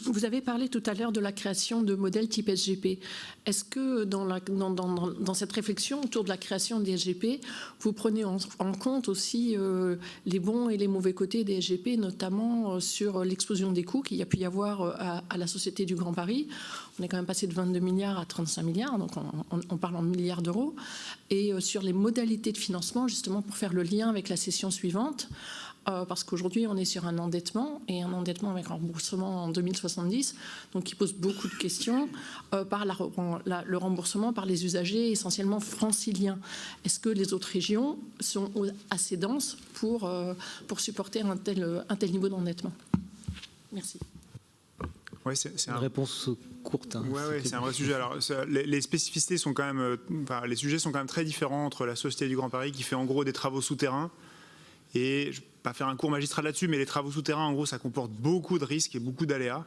Vous avez parlé tout à l'heure de la création de modèles type SGP. Est-ce que dans cette réflexion autour de la création des SGP, vous prenez en compte aussi les bons et les mauvais côtés des SGP, notamment sur l'explosion des coûts qu'il y a pu y avoir à la Société du Grand Paris? On est quand même passé de 22 milliards à 35 milliards, donc on parle en milliards d'euros. Et sur les modalités de financement, justement pour faire le lien avec la session suivante, parce qu'aujourd'hui, on est sur un endettement, et un endettement avec un remboursement en 2070, donc qui pose beaucoup de questions par le remboursement par les usagers essentiellement franciliens. Est-ce que les autres régions sont assez denses pour supporter un tel niveau d'endettement? Merci. Ouais, c'est une réponse courte. Hein, ouais, c'est un vrai sujet. Alors, les spécificités sont quand même, les sujets sont quand même très différents entre la Société du Grand Paris qui fait en gros des travaux souterrains. Et je ne vais pas faire un cours magistral là-dessus, mais les travaux souterrains, en gros, ça comporte beaucoup de risques et beaucoup d'aléas.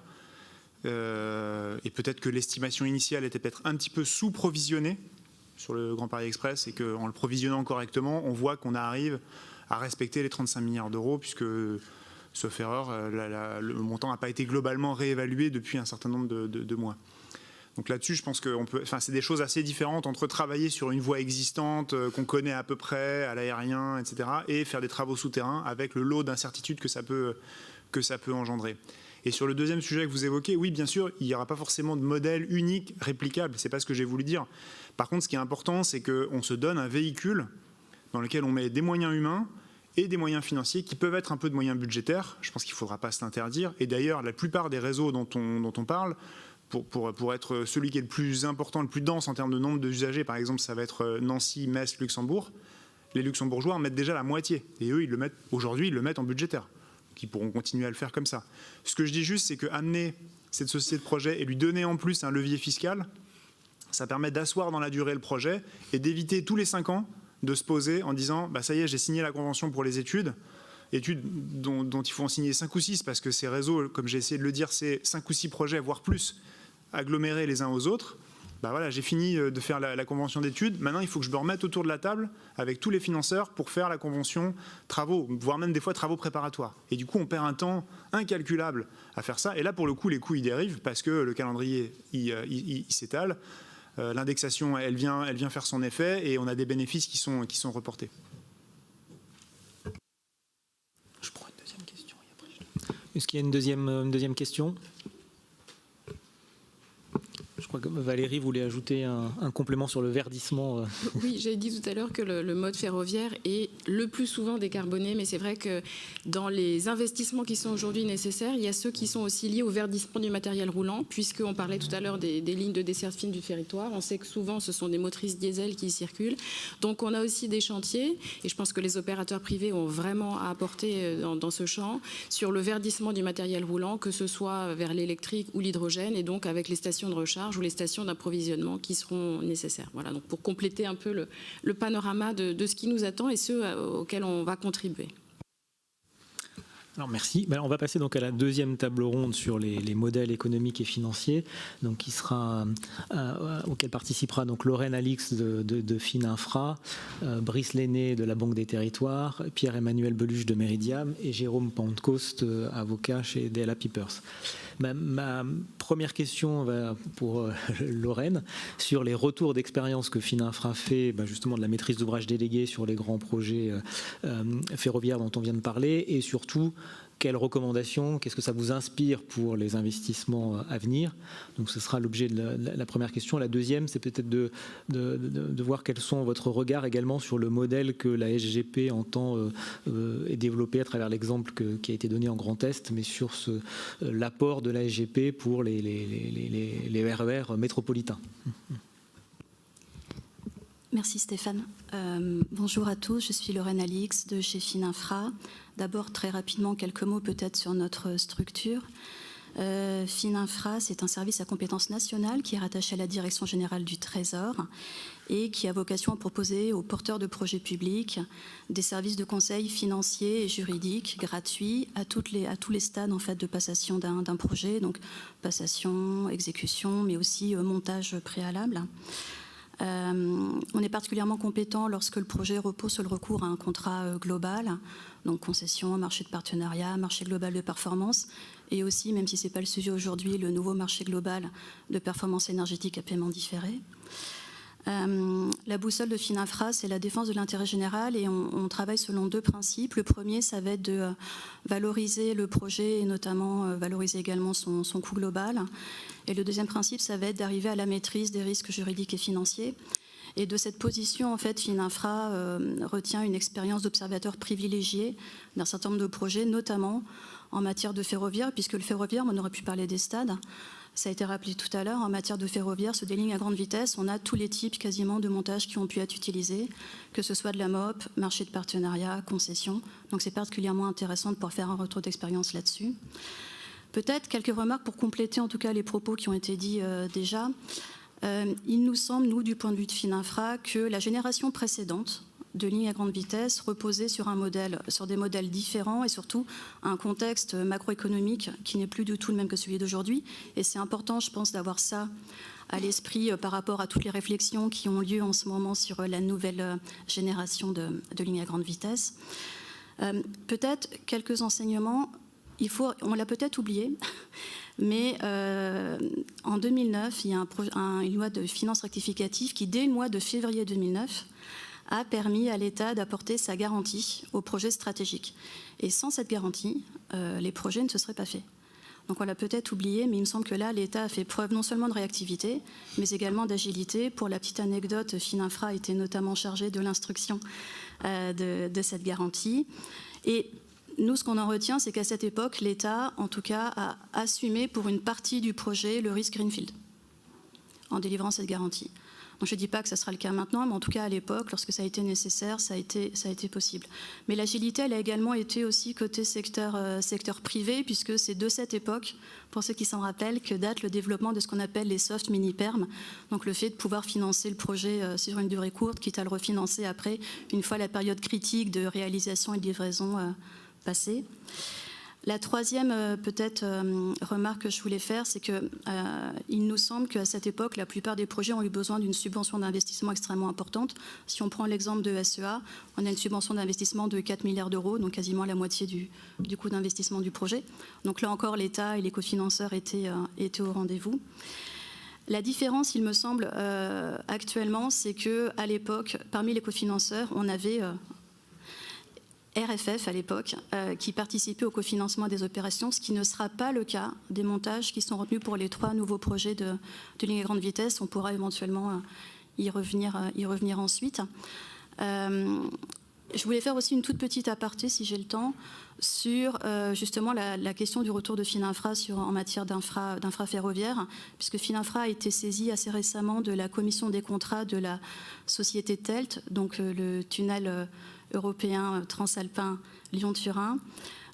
Et peut-être que l'estimation initiale était peut-être un petit peu sous-provisionnée sur le Grand Paris Express, et qu'en le provisionnant correctement, on voit qu'on arrive à respecter les 35 milliards d'euros, puisque, sauf erreur, le montant n'a pas été globalement réévalué depuis un certain nombre de mois. Donc là-dessus, je pense que c'est des choses assez différentes entre travailler sur une voie existante qu'on connaît à peu près, à l'aérien, etc., et faire des travaux souterrains avec le lot d'incertitudes que ça peut engendrer. Et sur le deuxième sujet que vous évoquez, oui, bien sûr, il n'y aura pas forcément de modèle unique, réplicable. C'est pas ce que j'ai voulu dire. Par contre, ce qui est important, c'est qu'on se donne un véhicule dans lequel on met des moyens humains et des moyens financiers qui peuvent être un peu de moyens budgétaires. Je pense qu'il ne faudra pas se l'interdire. Et d'ailleurs, la plupart des réseaux dont on parle, pour être celui qui est le plus important, le plus dense en termes de nombre d'usagers, par exemple, ça va être Nancy, Metz, Luxembourg. Les Luxembourgeois en mettent déjà la moitié. Et eux, aujourd'hui, ils le mettent en budgétaire. Donc, ils pourront continuer à le faire comme ça. Ce que je dis juste, c'est qu'amener cette société de projet et lui donner en plus un levier fiscal, ça permet d'asseoir dans la durée le projet et d'éviter tous les 5 ans de se poser en disant « ça y est, j'ai signé la convention pour les études ». Études dont il faut en signer 5 ou 6 parce que ces réseaux, comme j'ai essayé de le dire, c'est 5 ou 6 projets, voire plus, agglomérés les uns aux autres. voilà, j'ai fini de faire la convention d'études, maintenant il faut que je me remette autour de la table avec tous les financeurs pour faire la convention travaux, voire même des fois travaux préparatoires. Et du coup, on perd un temps incalculable à faire ça. Et là, pour le coup, les coûts, ils dérivent parce que le calendrier, il s'étale. L'indexation, elle vient faire son effet et on a des bénéfices qui sont reportés. Je prends une deuxième question. Est-ce qu'il y a une deuxième question ? Je crois que Valérie voulait ajouter un complément sur le verdissement. Oui, j'ai dit tout à l'heure que le mode ferroviaire est le plus souvent décarboné, mais c'est vrai que dans les investissements qui sont aujourd'hui nécessaires, il y a ceux qui sont aussi liés au verdissement du matériel roulant, puisqu'on parlait tout à l'heure des lignes de desserte fine du territoire. On sait que souvent, ce sont des motrices diesel qui circulent. Donc, on a aussi des chantiers, et je pense que les opérateurs privés ont vraiment à apporter dans ce champ, sur le verdissement du matériel roulant, que ce soit vers l'électrique ou l'hydrogène, et donc avec les stations de recharge ou les stations d'approvisionnement qui seront nécessaires. Voilà, donc pour compléter un peu le panorama de ce qui nous attend et ceux auxquels on va contribuer. Alors merci. On va passer donc à la deuxième table ronde sur les modèles économiques et financiers, donc qui sera auquel participera donc Lorraine Alix de Fininfra, Brice Lenné de la Banque des Territoires, Pierre-Emmanuel Beluche de Meridiam et Jérôme Pantecoste, avocat chez DLA Pipers. Ma première question va pour Lorraine sur les retours d'expérience que Fininfra fait justement de la maîtrise d'ouvrage déléguée sur les grands projets ferroviaires dont on vient de parler, et surtout quelles recommandations, qu'est-ce que ça vous inspire pour les investissements à venir? Donc ce sera l'objet de la première question. La deuxième, c'est peut-être de voir quels sont votre regard également sur le modèle que la SGP entend et développer à travers l'exemple qui a été donné en Grand Est, mais sur l'apport de la SGP pour les RER métropolitains. Merci Stéphane. Bonjour à tous, je suis Lorraine Alix de chez Fininfra. D'abord, très rapidement, quelques mots peut-être sur notre structure. Fininfra, c'est un service à compétence nationale qui est rattaché à la Direction générale du Trésor et qui a vocation à proposer aux porteurs de projets publics des services de conseil financier et juridique gratuits à tous les stades en fait, de passation d'un projet, donc passation, exécution, mais aussi montage préalable. On est particulièrement compétent lorsque le projet repose sur le recours à un contrat global, donc concession, marché de partenariat, marché global de performance, et aussi, même si ce n'est pas le sujet aujourd'hui, le nouveau marché global de performance énergétique à paiement différé. La boussole de Fininfra, c'est la défense de l'intérêt général et on travaille selon deux principes. Le premier, ça va être de valoriser le projet et notamment valoriser également son coût global. Et le deuxième principe, ça va être d'arriver à la maîtrise des risques juridiques et financiers. Et de cette position, en fait, Fininfra retient une expérience d'observateur privilégié d'un certain nombre de projets, notamment en matière de ferroviaire, puisque le ferroviaire, on aurait pu parler des stades. Ça a été rappelé tout à l'heure, en matière de ferroviaire, sur des lignes à grande vitesse, on a tous les types quasiment de montages qui ont pu être utilisés, que ce soit de la MOP, marché de partenariat, concession. Donc c'est particulièrement intéressant de pouvoir faire un retour d'expérience là-dessus. Peut-être quelques remarques pour compléter en tout cas les propos qui ont été dits déjà. Il nous semble, nous, du point de vue de Fininfra, que la génération précédente de lignes à grande vitesse reposait sur des modèles différents et surtout un contexte macroéconomique qui n'est plus du tout le même que celui d'aujourd'hui. Et c'est important, je pense, d'avoir ça à l'esprit par rapport à toutes les réflexions qui ont lieu en ce moment sur la nouvelle génération de lignes à grande vitesse. Peut-être quelques enseignements. On l'a peut-être oublié, mais en 2009, il y a une loi de finances rectificative qui, dès le mois de février 2009, a permis à l'État d'apporter sa garantie aux projets stratégiques. Et sans cette garantie, les projets ne se seraient pas faits. Donc on l'a peut-être oublié, mais il me semble que là, l'État a fait preuve non seulement de réactivité, mais également d'agilité. Pour la petite anecdote, Fininfra a été notamment chargé de l'instruction de cette garantie. Et nous, ce qu'on en retient, c'est qu'à cette époque, l'État, en tout cas, a assumé pour une partie du projet le risque Greenfield en délivrant cette garantie. Donc je ne dis pas que ça sera le cas maintenant, mais en tout cas à l'époque, lorsque ça a été nécessaire, ça a été possible. Mais l'agilité, elle a également été aussi côté secteur privé, puisque c'est de cette époque, pour ceux qui s'en rappellent, que date le développement de ce qu'on appelle les soft mini-perm, donc le fait de pouvoir financer le projet sur une durée courte, quitte à le refinancer après, une fois la période critique de réalisation et de livraison passée. La troisième peut-être remarque que je voulais faire, c'est que il nous semble qu'à cette époque, la plupart des projets ont eu besoin d'une subvention d'investissement extrêmement importante. Si on prend l'exemple de SEA, on a une subvention d'investissement de 4 milliards d'euros, donc quasiment la moitié du coût d'investissement du projet. Donc là encore, l'État et les cofinanceurs étaient au rendez-vous. La différence, il me semble, actuellement, c'est qu'à l'époque, parmi les cofinanceurs, on avait RFF à l'époque, qui participait au cofinancement des opérations, ce qui ne sera pas le cas des montages qui sont retenus pour les 3 nouveaux projets de ligne à grande vitesse. On pourra éventuellement y revenir ensuite. Je voulais faire aussi une toute petite aparté, si j'ai le temps, sur justement la question du retour de Fininfra en matière d'infra ferroviaire, puisque Fininfra a été saisi assez récemment de la commission des contrats de la société TELT, donc le tunnel européen transalpin Lyon-Turin,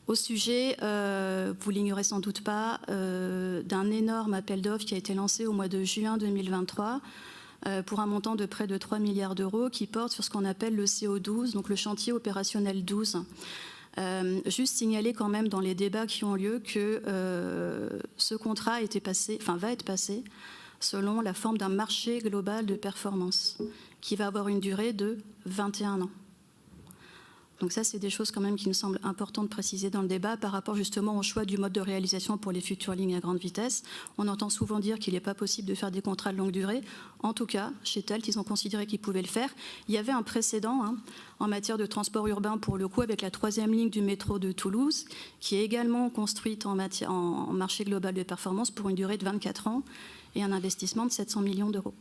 au sujet, vous l'ignorez sans doute pas, d'un énorme appel d'offres qui a été lancé au mois de juin 2023 pour un montant de près de 3 milliards d'euros qui porte sur ce qu'on appelle le CO12, donc le chantier opérationnel 12. Juste signaler quand même dans les débats qui ont lieu que ce contrat va être passé selon la forme d'un marché global de performance qui va avoir une durée de 21 ans. Donc ça, c'est des choses quand même qui nous semblent importantes de préciser dans le débat par rapport justement au choix du mode de réalisation pour les futures lignes à grande vitesse. On entend souvent dire qu'il n'est pas possible de faire des contrats de longue durée. En tout cas, chez TELT, ils ont considéré qu'ils pouvaient le faire. Il y avait un précédent en matière de transport urbain, pour le coup, avec la 3e ligne du métro de Toulouse, qui est également construite en marché global de performance pour une durée de 24 ans et un investissement de 700 millions d'euros.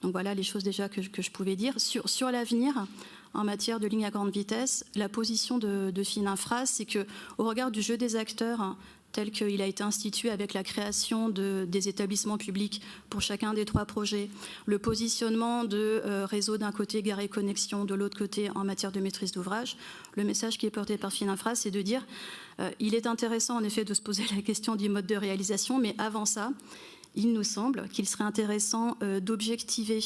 Donc voilà les choses déjà que je pouvais dire. Sur l'avenir, en matière de ligne à grande vitesse, la position de Fininfra, c'est qu'au regard du jeu des acteurs, tel qu'il a été institué avec la création des établissements publics pour chacun des 3 projets, le positionnement de réseau d'un côté, Gare et Connexion, de l'autre côté en matière de maîtrise d'ouvrage, le message qui est porté par Fininfra, c'est de dire il est intéressant en effet de se poser la question du mode de réalisation, mais avant ça, il nous semble qu'il serait intéressant d'objectiver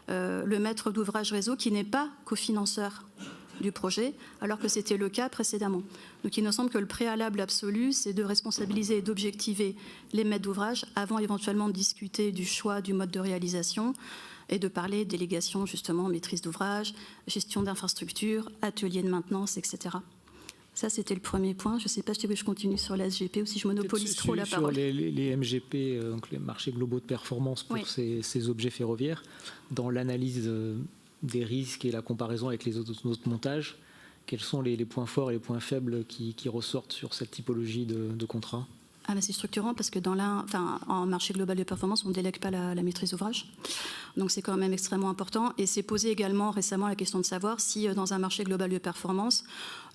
le maître d'ouvrage réseau qui n'est pas cofinanceur du projet, alors que c'était le cas précédemment. Donc il nous semble que le préalable absolu, c'est de responsabiliser et d'objectiver les maîtres d'ouvrage avant éventuellement de discuter du choix du mode de réalisation et de parler délégation, justement, maîtrise d'ouvrage, gestion d'infrastructures, atelier de maintenance, etc. Ça, c'était le premier point. Je ne sais pas si je continue sur la SGP ou si je monopolise trop la parole. Sur les MGP, donc les marchés globaux de performance pour ces objets ferroviaires, dans l'analyse des risques et la comparaison avec les autres montages, quels sont les points forts et les points faibles qui ressortent sur cette typologie de contrat ? C'est structurant parce que en marché global de performance, on ne délègue pas la maîtrise d'ouvrage. Donc c'est quand même extrêmement important. Et c'est posé également récemment la question de savoir si dans un marché global de performance,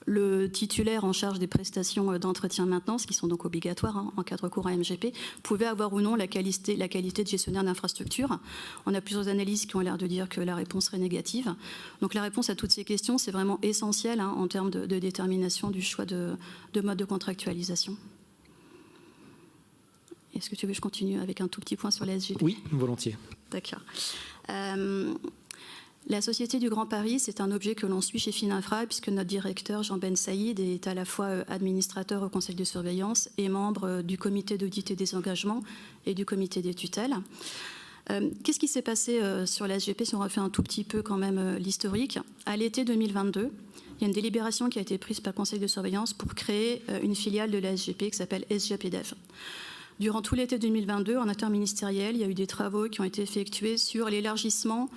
le titulaire en charge des prestations d'entretien-maintenance, qui sont donc obligatoires en cas de recours à MGP, pouvait avoir ou non la qualité de gestionnaire d'infrastructure. On a plusieurs analyses qui ont l'air de dire que la réponse serait négative. Donc la réponse à toutes ces questions, c'est vraiment essentiel en termes de détermination du choix de mode de contractualisation. Est-ce que tu veux que je continue avec un tout petit point sur la SGP ? Oui, volontiers. D'accord. La Société du Grand Paris, c'est un objet que l'on suit chez Fininfra, puisque notre directeur, Jean Ben Saïd, est à la fois administrateur au conseil de surveillance et membre du comité d'audit et des engagements et du comité des tutelles. Qu'est-ce qui s'est passé sur la SGP, si on refait un tout petit peu quand même l'historique ? À l'été 2022, il y a une délibération qui a été prise par le conseil de surveillance pour créer une filiale de la SGP qui s'appelle SGPDev. Durant tout l'été 2022, en interministériel, il y a eu des travaux qui ont été effectués sur l'élargissement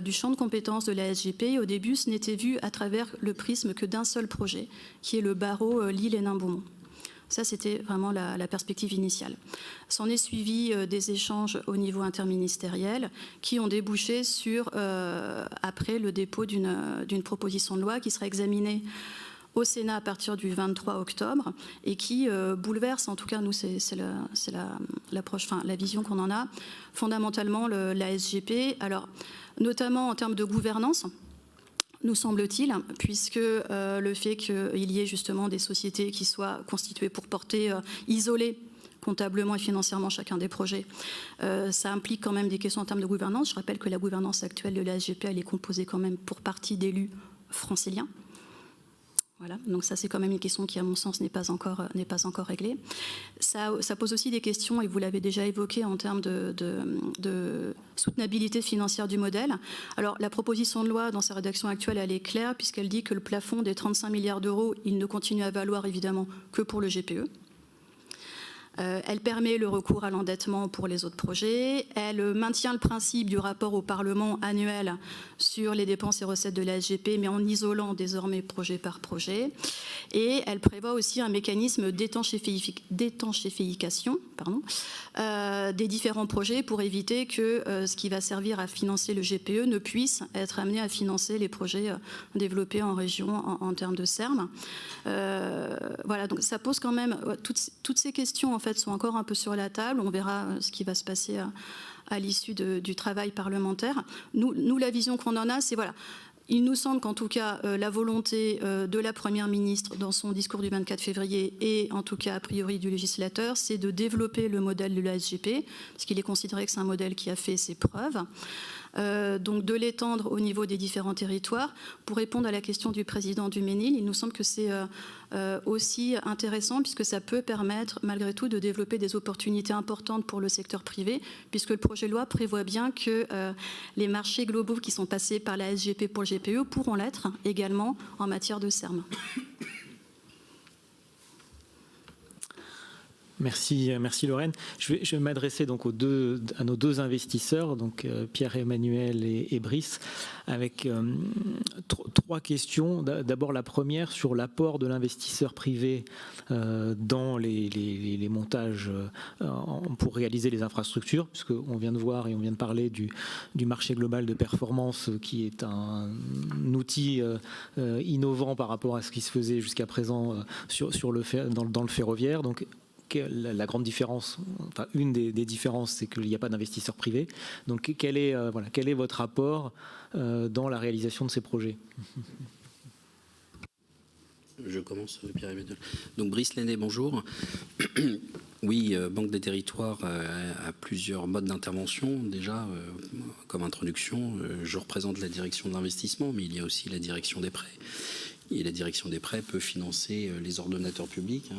du champ de compétences de la SGP. Au début, ce n'était vu à travers le prisme que d'un seul projet, qui est le barreau Lille-Hénin-Beaumont. Ça, c'était vraiment la perspective initiale. S'en est suivi des échanges au niveau interministériel qui ont débouché sur, après le dépôt d'une proposition de loi qui sera examinée au Sénat à partir du 23 octobre et qui bouleverse, en tout cas nous c'est l'approche, la vision qu'on en a, fondamentalement la SGP, alors notamment en termes de gouvernance, nous semble-t-il, puisque le fait qu'il y ait justement des sociétés qui soient constituées pour porter isolées comptablement et financièrement chacun des projets, ça implique quand même des questions en termes de gouvernance. Je rappelle que la gouvernance actuelle de la SGP, elle est composée quand même pour partie d'élus franciliens. Voilà, donc ça c'est quand même une question qui à mon sens n'est pas encore réglée. Ça pose aussi des questions, et vous l'avez déjà évoqué, en termes de soutenabilité financière du modèle. Alors la proposition de loi dans sa rédaction actuelle, elle est claire puisqu'elle dit que le plafond des 35 milliards d'euros, il ne continue à valoir évidemment que pour le GPE. Elle permet le recours à l'endettement pour les autres projets. Elle maintient le principe du rapport au Parlement annuel sur les dépenses et recettes de la SGP, mais en isolant désormais projet par projet. Et elle prévoit aussi un mécanisme d'étanchéification des différents projets pour éviter que ce qui va servir à financer le GPE ne puisse être amené à financer les projets développés en région en termes de SERM. Voilà, donc ça pose quand même toutes ces questions en fait sont encore un peu sur la table. On verra ce qui va se passer à l'issue du travail parlementaire. Nous, la vision qu'on en a, c'est voilà. Il nous semble qu'en tout cas, la volonté de la Première ministre dans son discours du 24 février et en tout cas a priori du législateur, c'est de développer le modèle de la SGP, parce qu'il est considéré que c'est un modèle qui a fait ses preuves. Donc de l'étendre au niveau des différents territoires. Pour répondre à la question du président du Ménil, il nous semble que c'est aussi intéressant puisque ça peut permettre malgré tout de développer des opportunités importantes pour le secteur privé, puisque le projet de loi prévoit bien que les marchés globaux qui sont passés par la SGP pour le GPE pourront l'être également en matière de SERM. Merci Lorraine. Je vais m'adresser donc à nos deux investisseurs, donc Pierre-Emmanuel et Brice, avec trois questions. D'abord la première sur l'apport de l'investisseur privé dans les montages pour réaliser les infrastructures, puisqu'on vient de voir et on vient de parler du marché global de performance qui est un outil innovant par rapport à ce qui se faisait jusqu'à présent dans le ferroviaire. Donc la grande différence, enfin une des différences, c'est qu'il n'y a pas d'investisseur privé. Donc quel est votre apport dans la réalisation de ces projets ? Je commence, Pierre-Emmanuel. Donc Brice Lenné, bonjour. Oui, Banque des Territoires a plusieurs modes d'intervention. Déjà, comme introduction, je représente la direction de l'investissement, mais il y a aussi la direction des prêts. Et la direction des prêts peut financer les ordonnateurs publics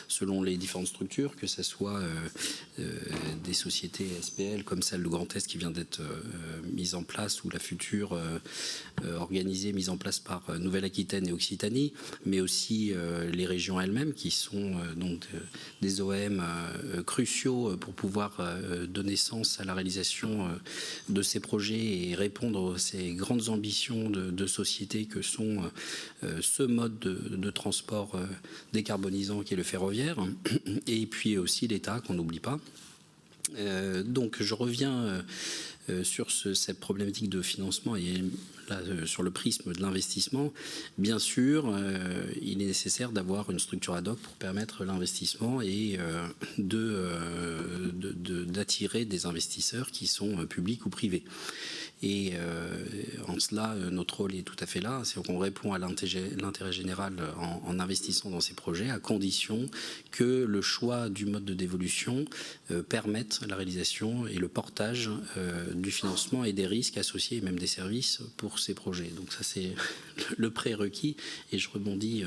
selon les différentes structures, que ce soit des sociétés SPL comme celle de Grand Est qui vient d'être mise en place, ou la future organisée, mise en place par Nouvelle-Aquitaine et Occitanie, mais aussi les régions elles-mêmes qui sont donc des OM cruciaux pour pouvoir donner sens à la réalisation de ces projets et répondre à ces grandes ambitions de société que sont ce mode de transport décarbonisant qui est le ferroviaire, et puis aussi l'État qu'on n'oublie pas. Donc je reviens sur cette problématique de financement et là, sur le prisme de l'investissement. Bien sûr, il est nécessaire d'avoir une structure ad hoc pour permettre l'investissement et d'attirer des investisseurs qui sont publics ou privés. Et en cela, notre rôle est tout à fait là, c'est qu'on répond à l'intérêt général en investissant dans ces projets, à condition que le choix du mode de dévolution permette la réalisation et le portage du financement et des risques associés, et même des services pour ces projets. Donc ça, c'est le prérequis. Et je rebondis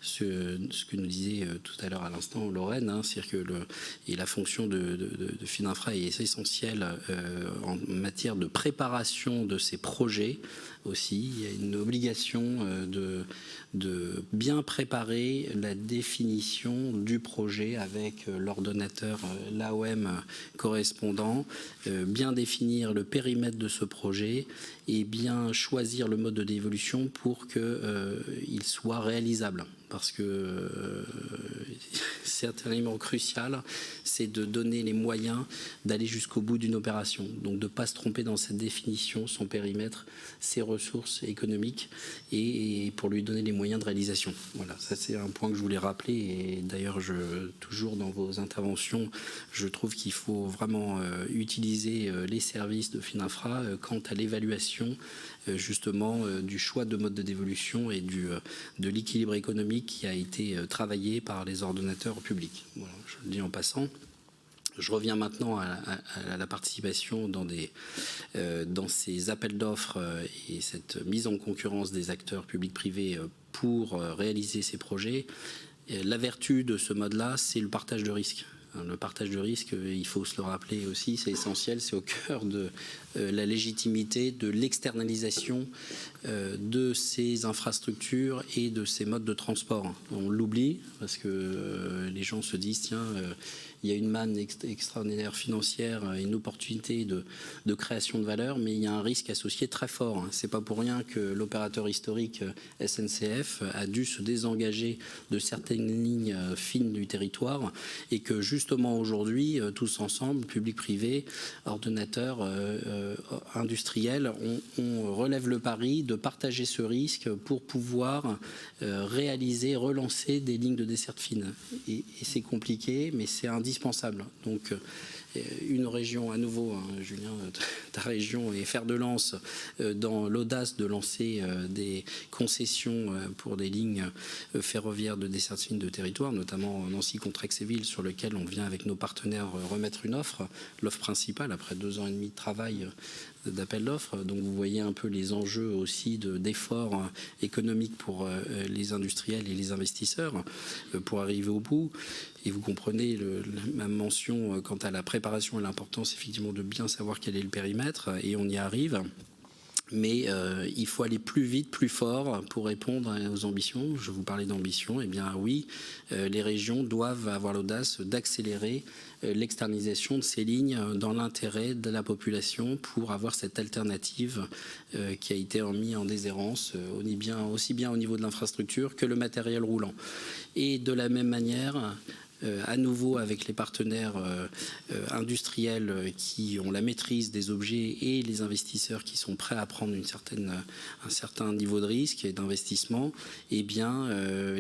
sur ce que nous disait tout à l'heure à l'instant Lorraine, c'est-à-dire que la fonction de Fininfra est essentielle en matière de préparation de ces projets aussi. Il y a une obligation de bien préparer la définition du projet avec l'ordonnateur, l'AOM correspondant, bien définir le périmètre de ce projet et bien choisir le mode de dévolution pour qu'il soit réalisable. Parce que c'est un élément crucial, c'est de donner les moyens d'aller jusqu'au bout d'une opération. Donc de ne pas se tromper dans cette définition, son périmètre, ses ressources économiques, et pour lui donner les moyens de réalisation. Voilà, ça c'est un point que je voulais rappeler. Et d'ailleurs, toujours dans vos interventions, je trouve qu'il faut vraiment utiliser les services de Fininfra quant à l'évaluation justement du choix de mode de dévolution et de l'équilibre économique qui a été travaillé par les ordonnateurs publics. Voilà, je le dis en passant. Je reviens maintenant à la participation dans ces appels d'offres et cette mise en concurrence des acteurs publics-privés pour réaliser ces projets. Et la vertu de ce mode-là, c'est le partage de risques. Le partage de risque, il faut se le rappeler aussi, c'est essentiel, c'est au cœur de la légitimité de l'externalisation de ces infrastructures et de ces modes de transport. On l'oublie parce que les gens se disent, tiens, il y a une manne extraordinaire financière, une opportunité de création de valeur, mais il y a un risque associé très fort. C'est pas pour rien que l'opérateur historique SNCF a dû se désengager de certaines lignes fines du territoire et que justement aujourd'hui, tous ensemble, public-privé, ordonnateurs, industriels, on relève le pari de partager ce risque pour pouvoir réaliser, relancer des lignes de desserte fine. Et c'est compliqué, mais c'est indispensable. Donc, une région, à nouveau, hein, Julien, ta région est fer de lance dans l'audace de lancer des concessions pour des lignes ferroviaires de desserte fine de territoire, notamment Nancy-Contrexéville, sur lequel on vient avec nos partenaires remettre une offre, l'offre principale, après 2 ans et demi de travail d'appel d'offres. Donc vous voyez un peu les enjeux aussi d'efforts économiques pour les industriels et les investisseurs pour arriver au bout. Et vous comprenez ma mention quant à la préparation et l'importance effectivement de bien savoir quel est le périmètre, et on y arrive. Mais il faut aller plus vite, plus fort pour répondre aux ambitions. Je vous parlais d'ambition. Eh bien oui, les régions doivent avoir l'audace d'accélérer l'externalisation de ces lignes dans l'intérêt de la population pour avoir cette alternative qui a été mise en déshérence aussi bien au niveau de l'infrastructure que le matériel roulant. Et de la même manière, à nouveau avec les partenaires industriels qui ont la maîtrise des objets et les investisseurs qui sont prêts à prendre un certain niveau de risque et d'investissement, eh bien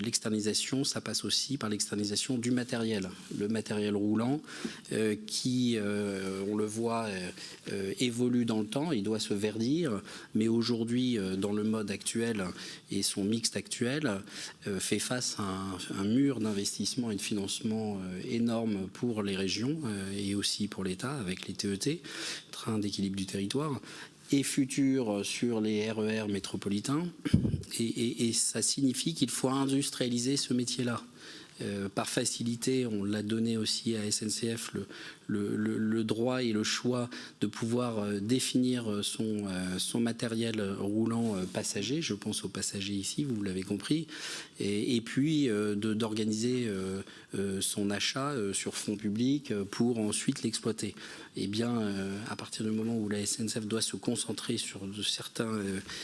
l'externalisation, ça passe aussi par l'externalisation du matériel. Le matériel roulant qui, on le voit, évolue dans le temps, il doit se verdir, mais aujourd'hui, dans le mode actuel et son mixte actuel, fait face à un mur d'investissement et de financement énorme pour les régions et aussi pour l'État avec les TET, trains d'équilibre du territoire, et futur sur les RER métropolitains. Et ça signifie qu'il faut industrialiser ce métier-là. Par facilité, on l'a donné aussi à SNCF le droit et le choix de pouvoir définir son matériel roulant passager. Je pense aux passagers ici, vous l'avez compris. Et puis d'organiser son achat sur fonds publics pour ensuite l'exploiter. Eh bien, à partir du moment où la SNCF doit se concentrer sur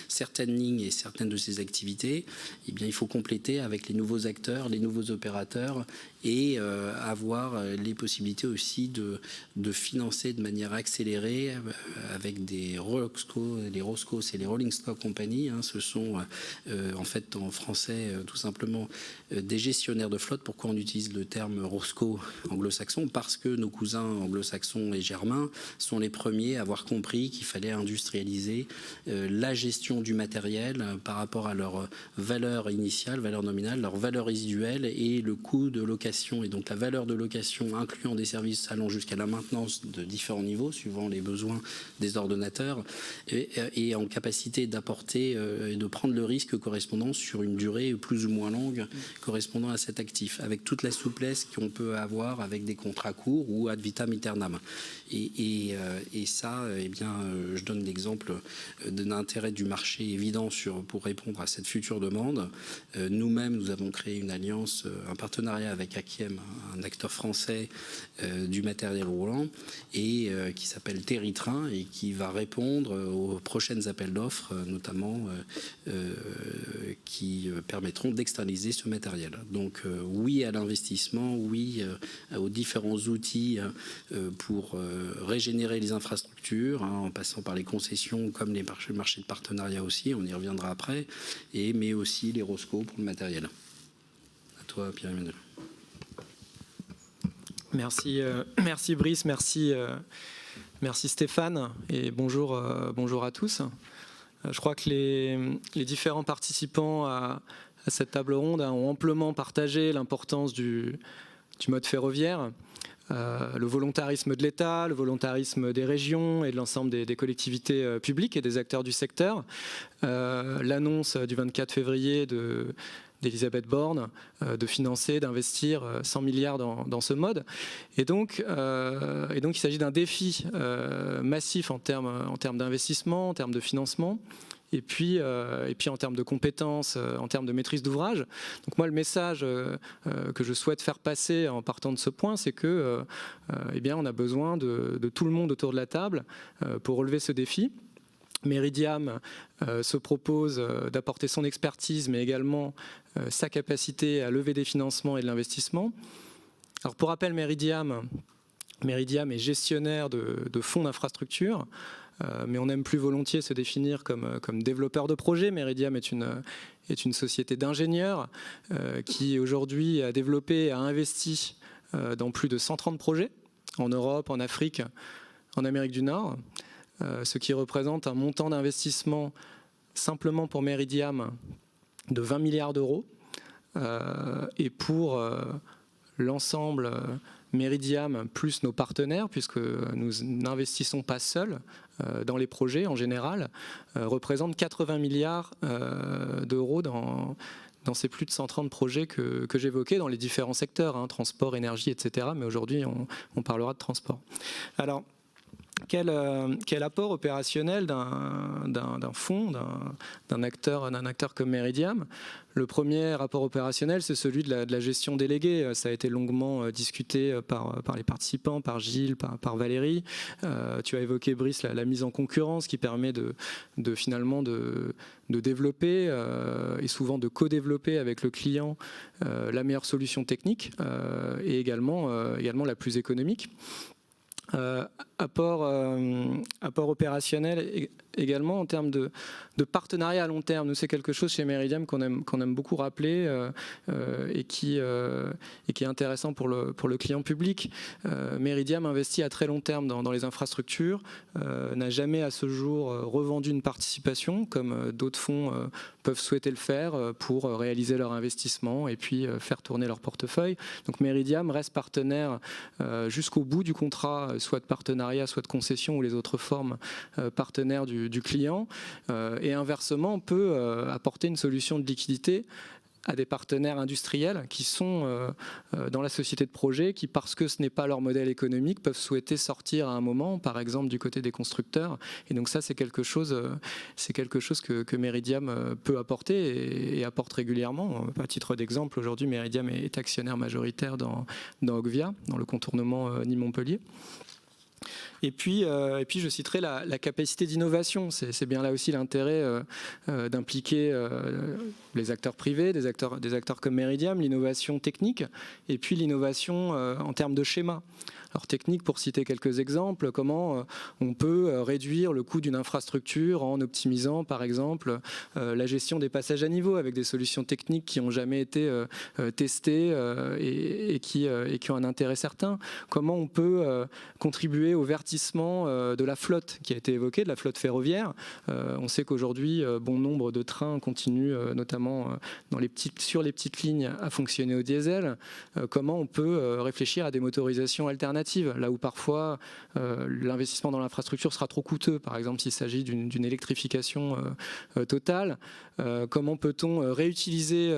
certaines lignes et certaines de ses activités, eh bien, il faut compléter avec les nouveaux acteurs, les nouveaux opérateurs et avoir les possibilités aussi de financer de manière accélérée avec des Rosco, les Roscos et les Rolling Stock Company. Ce sont en fait en français tout simplement des gestionnaires de flotte. Pourquoi on utilise le terme Rosco anglo-saxon? Parce que nos cousins anglo-saxons et germains sont les premiers à avoir compris qu'il fallait industrialiser la gestion du matériel par rapport à leur valeur initiale, valeur nominale, leur valeur résiduelle et le coût de location. Et donc la valeur de location incluant des services allant jusqu'à la maintenance de différents niveaux suivant les besoins des ordonnateurs et en capacité d'apporter et de prendre le risque correspondant sur une durée plus ou moins longue correspondant à cet actif, avec toute la souplesse qu'on peut avoir avec des contrats courts ou ad vitam aeternam. Et ça, eh bien, je donne l'exemple d'un intérêt du marché évident pour répondre à cette future demande. Nous-mêmes, nous avons créé une alliance, un partenariat avec Akiem, un acteur français du matériel roulant, et qui s'appelle Territrain et qui va répondre aux prochaines appels d'offres, notamment qui permettront d'externaliser ce matériel. Donc oui à l'investissement, oui aux différents outils pour régénérer les infrastructures, en passant par les concessions comme les marchés de partenariat aussi, on y reviendra après, mais aussi les Rosco pour le matériel. À toi, Pierre-Emmanuel. Merci Brice, merci Stéphane, et bonjour à tous. Je crois que les différents participants à cette table ronde ont amplement partagé l'importance du mode ferroviaire. le volontarisme de l'État, le volontarisme des régions et de l'ensemble des collectivités publiques et des acteurs du secteur. L'annonce du 24 février d'Elisabeth Borne de financer, d'investir 100 milliards dans ce mode. Et donc il s'agit d'un défi massif en termes d'investissement, en termes de financement. Et puis en termes de compétences, en termes de maîtrise d'ouvrage. Donc moi, le message que je souhaite faire passer en partant de ce point, c'est que on a besoin de tout le monde autour de la table pour relever ce défi. Meridiam se propose d'apporter son expertise, mais également sa capacité à lever des financements et de l'investissement. Alors pour rappel, Meridiam est gestionnaire de fonds d'infrastructure. Mais on aime plus volontiers se définir comme développeur de projet. Meridiam est une société d'ingénieurs qui aujourd'hui a développé et a investi dans plus de 130 projets en Europe, en Afrique, en Amérique du Nord, ce qui représente un montant d'investissement simplement pour Meridiam de 20 milliards d'euros. Et pour l'ensemble Meridiam plus nos partenaires, puisque nous n'investissons pas seuls dans les projets en général, représente 80 milliards d'euros dans ces plus de 130 projets que j'évoquais dans les différents secteurs, transport, énergie, etc. Mais aujourd'hui, on parlera de transport. Alors, quel apport opérationnel d'un fonds, d'un acteur comme Meridiam? Le premier rapport opérationnel, c'est celui de la gestion déléguée. Ça a été longuement discuté par les participants, par Gilles, par Valérie. Tu as évoqué, Brice, la mise en concurrence qui permet finalement de développer et souvent de co-développer avec le client la meilleure solution technique et également la plus économique. Apport opérationnel également en termes de partenariat à long terme. Nous, c'est quelque chose chez Meridiam qu'on aime beaucoup rappeler et qui est intéressant pour le client public. Meridiam investit à très long terme dans les infrastructures, n'a jamais à ce jour revendu une participation comme d'autres fonds peuvent souhaiter le faire pour réaliser leur investissement et puis faire tourner leur portefeuille. Donc Meridiam reste partenaire jusqu'au bout du contrat, soit de partenariat, soit de concession ou les autres formes partenaires du client. Et inversement, on peut apporter une solution de liquidité à des partenaires industriels qui sont dans la société de projet, qui, parce que ce n'est pas leur modèle économique, peuvent souhaiter sortir à un moment, par exemple du côté des constructeurs. Et donc ça, c'est quelque chose que Meridiam peut apporter et apporte régulièrement. À titre d'exemple, aujourd'hui, Meridiam est actionnaire majoritaire dans Ogvia, dans le contournement Nîmes-Montpellier. Et puis je citerai la capacité d'innovation. C'est bien là aussi l'intérêt d'impliquer les acteurs privés, des acteurs comme Meridiam, l'innovation technique, et puis l'innovation en termes de schéma. Alors technique, pour citer quelques exemples, comment on peut réduire le coût d'une infrastructure en optimisant par exemple la gestion des passages à niveau avec des solutions techniques qui n'ont jamais été testées et qui ont un intérêt certain. Comment on peut contribuer au verdissement de la flotte qui a été évoquée, de la flotte ferroviaire. On sait qu'aujourd'hui, bon nombre de trains continuent, notamment sur les petites lignes, à fonctionner au diesel. Comment on peut réfléchir à des motorisations alternatives, là où parfois l'investissement dans l'infrastructure sera trop coûteux, par exemple s'il s'agit d'une électrification totale. Comment peut-on réutiliser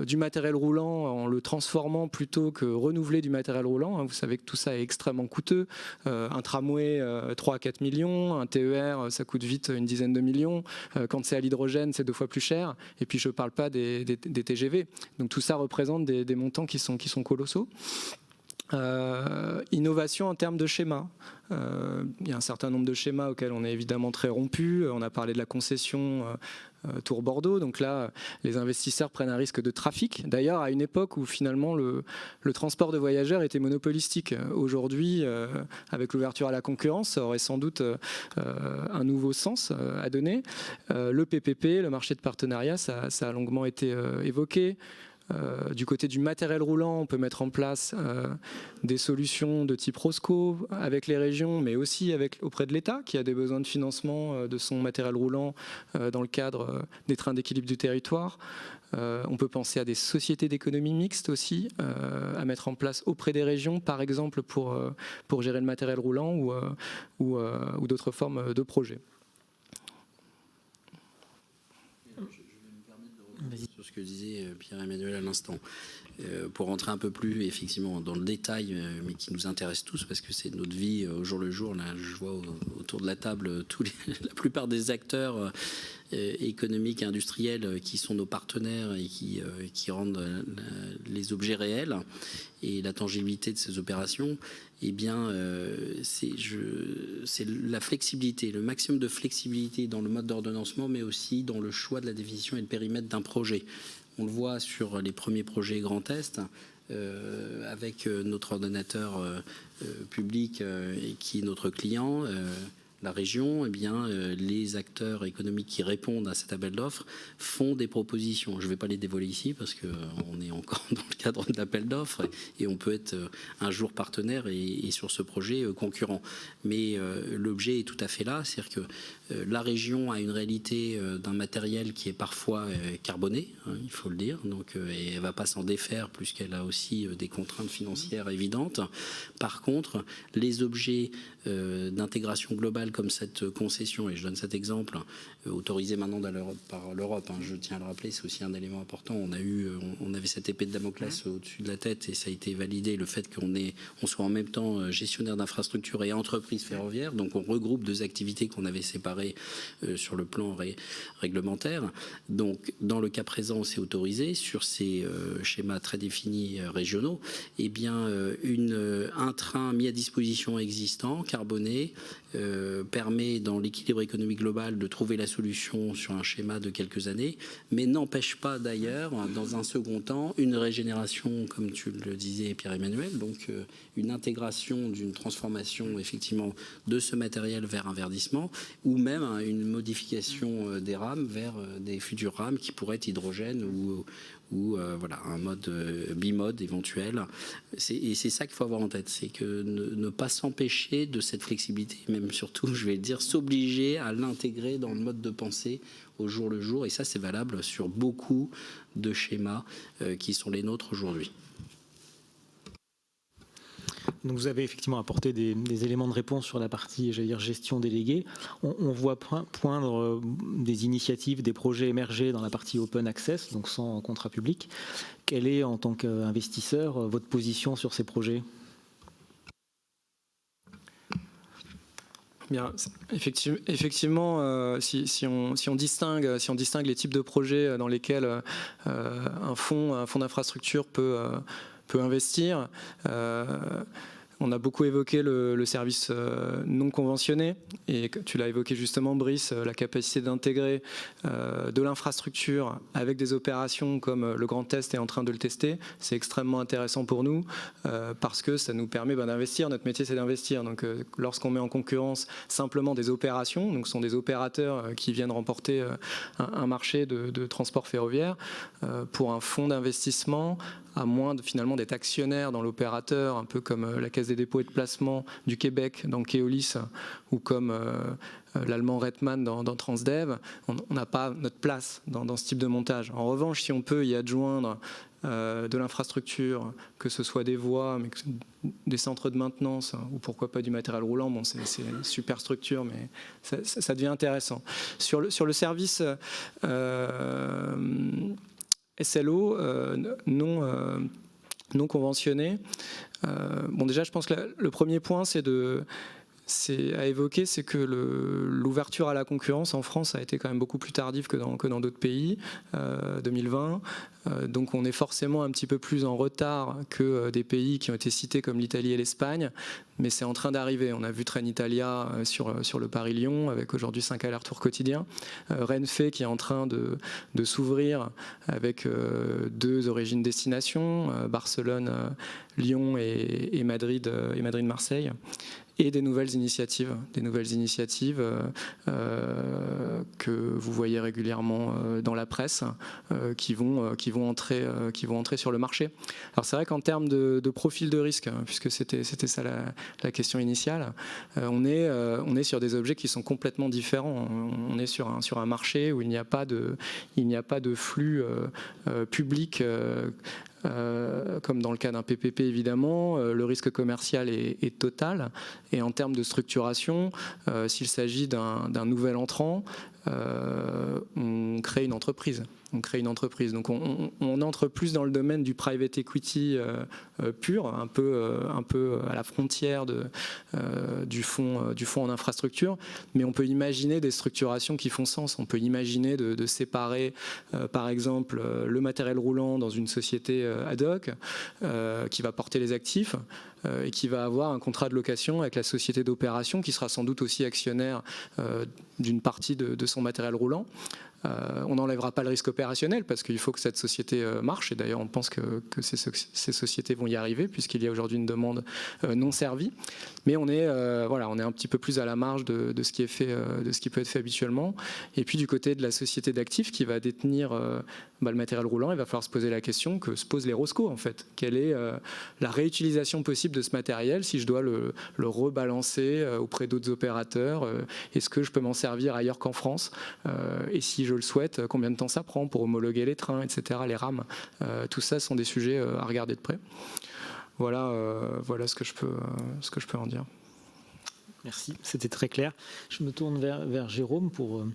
du matériel roulant en le transformant plutôt que renouveler du matériel roulant? Vous savez que tout ça est extrêmement coûteux. Un tramway, 3 à 4 millions, un TER, ça coûte vite une dizaine de millions. Quand c'est à l'hydrogène, c'est 2 fois plus cher. Et puis je ne parle pas des TGV. Donc tout ça représente des montants qui sont colossaux. Innovation en termes de schéma. Il y a un certain nombre de schémas auxquels on est évidemment très rompu. On a parlé de la concession Tour Bordeaux. Donc là, les investisseurs prennent un risque de trafic. D'ailleurs, à une époque où finalement le transport de voyageurs était monopolistique. Aujourd'hui, avec l'ouverture à la concurrence, ça aurait sans doute un nouveau sens à donner. Le PPP, le marché de partenariat, ça a longuement été évoqué. Du côté du matériel roulant, on peut mettre en place des solutions de type ROSCO avec les régions, mais aussi auprès de l'État qui a des besoins de financement de son matériel roulant dans le cadre des trains d'équilibre du territoire. On peut penser à des sociétés d'économie mixte aussi, à mettre en place auprès des régions, par exemple pour gérer le matériel roulant ou d'autres formes de projets. Sur ce que disait Pierre-Emmanuel à l'instant, pour rentrer un peu plus effectivement dans le détail, mais qui nous intéresse tous parce que c'est notre vie au jour le jour. Là, je vois autour de la table la plupart des acteurs économiques et industriels qui sont nos partenaires et qui rendent les objets réels et la tangibilité de ces opérations. Eh bien, c'est la flexibilité, le maximum de flexibilité dans le mode d'ordonnancement, mais aussi dans le choix de la définition et le périmètre d'un projet. On le voit sur les premiers projets Grand Est, avec notre ordonnateur public qui est notre client, la région. Eh bien, les acteurs économiques qui répondent à cet appel d'offres font des propositions. Je ne vais pas les dévoiler ici parce qu'on est encore dans le cadre de l'appel d'offres et on peut être un jour partenaire et sur ce projet concurrent. Mais l'objet est tout à fait là, c'est-à-dire que la région a une réalité d'un matériel qui est parfois carboné, hein, il faut le dire, donc, et elle ne va pas s'en défaire puisqu'elle a aussi des contraintes financières évidentes. Par contre, les objets d'intégration globale comme cette concession, et je donne cet exemple, autorisé maintenant par l'Europe, hein, je tiens à le rappeler, c'est aussi un élément important. On avait cette épée de Damoclès au-dessus de la tête et ça a été validé, le fait qu'on soit en même temps gestionnaire d'infrastructures et entreprise ferroviaire, donc on regroupe deux activités qu'on avait séparées sur le plan réglementaire. Donc dans le cas présent, c'est autorisé sur ces schémas très définis régionaux. Eh bien, un train mis à disposition existant, carboné, permet dans l'équilibre économique global de trouver la solution sur un schéma de quelques années, mais n'empêche pas d'ailleurs, dans un second temps, une régénération, comme tu le disais Pierre-Emmanuel, donc une intégration d'une transformation effectivement de ce matériel vers un verdissement, ou même une modification des rames vers des futures rames qui pourraient être hydrogène ou voilà, un mode bimode éventuel. Et c'est ça qu'il faut avoir en tête, c'est que ne pas s'empêcher de cette flexibilité, même surtout, je vais le dire, s'obliger à l'intégrer dans le mode de pensée au jour le jour. Et ça, c'est valable sur beaucoup de schémas qui sont les nôtres aujourd'hui. Donc vous avez effectivement apporté des éléments de réponse sur la partie, j'allais dire, gestion déléguée. On voit poindre des initiatives, des projets émerger dans la partie open access, donc sans contrat public. Quelle est, en tant qu'investisseur, votre position sur ces projets ? Bien, effectivement, si on distingue les types de projets dans lesquels un fonds d'infrastructure peut investir, on a beaucoup évoqué le service non conventionné et tu l'as évoqué justement, Brice, la capacité d'intégrer de l'infrastructure avec des opérations comme le Grand Est est en train de le tester. C'est extrêmement intéressant pour nous parce que ça nous permet d'investir. Notre métier, c'est d'investir. Donc, lorsqu'on met en concurrence simplement des opérations, donc ce sont des opérateurs qui viennent remporter un marché de transport ferroviaire, pour un fonds d'investissement, à moins finalement d'être actionnaire dans l'opérateur, un peu comme la Caisse des dépôts et de placement du Québec dans Keolis ou comme l'allemand Reitman dans Transdev, on n'a pas notre place dans ce type de montage. En revanche, si on peut y adjoindre de l'infrastructure, que ce soit des voies, mais des centres de maintenance, ou pourquoi pas du matériel roulant, bon, c'est une super structure, mais ça devient intéressant. Sur le service SLO non conventionné. Bon, déjà, je pense que le premier point, c'est à évoquer, c'est que l'ouverture à la concurrence en France a été quand même beaucoup plus tardive que dans d'autres pays, 2020. Donc on est forcément un petit peu plus en retard que des pays qui ont été cités comme l'Italie et l'Espagne, mais c'est en train d'arriver. On a vu Trenitalia sur le Paris-Lyon, avec aujourd'hui 5 allers-retours quotidiens. Renfe qui est en train de s'ouvrir avec 2 origines-destinations, Barcelone, Lyon et Madrid-Marseille. et des nouvelles initiatives que vous voyez régulièrement dans la presse, qui vont entrer sur le marché. Alors c'est vrai qu'en termes de profil de risque, puisque c'était ça la question initiale, on est sur des objets qui sont complètement différents. On est sur un marché où il n'y a pas de flux public. Comme dans le cas d'un PPP évidemment, le risque commercial est total, et en termes de structuration, s'il s'agit d'un nouvel entrant, on crée une entreprise. Donc on entre plus dans le domaine du private equity pur, un peu à la frontière du fonds en infrastructure, mais on peut imaginer des structurations qui font sens. On peut imaginer de séparer par exemple le matériel roulant dans une société ad hoc qui va porter les actifs et qui va avoir un contrat de location avec la société d'opération qui sera sans doute aussi actionnaire d'une partie de son matériel roulant. On n'enlèvera pas le risque opérationnel parce qu'il faut que cette société marche, et d'ailleurs on pense que ces sociétés vont y arriver puisqu'il y a aujourd'hui une demande non servie, mais on est un petit peu plus à la marge de ce qui est fait, de ce qui peut être fait habituellement. Et puis du côté de la société d'actifs qui va détenir le matériel roulant, il va falloir se poser la question que se posent les ROSCO en fait. Quelle est la réutilisation possible de ce matériel si je dois le rebalancer auprès d'autres opérateurs? Est-ce que je peux m'en servir ailleurs qu'en France? Et si je le souhaite, combien de temps ça prend pour homologuer les trains, etc., les rames? Tout ça sont des sujets à regarder de près. Voilà ce que je peux en dire. Merci, c'était très clair. Je me tourne vers Jérôme pour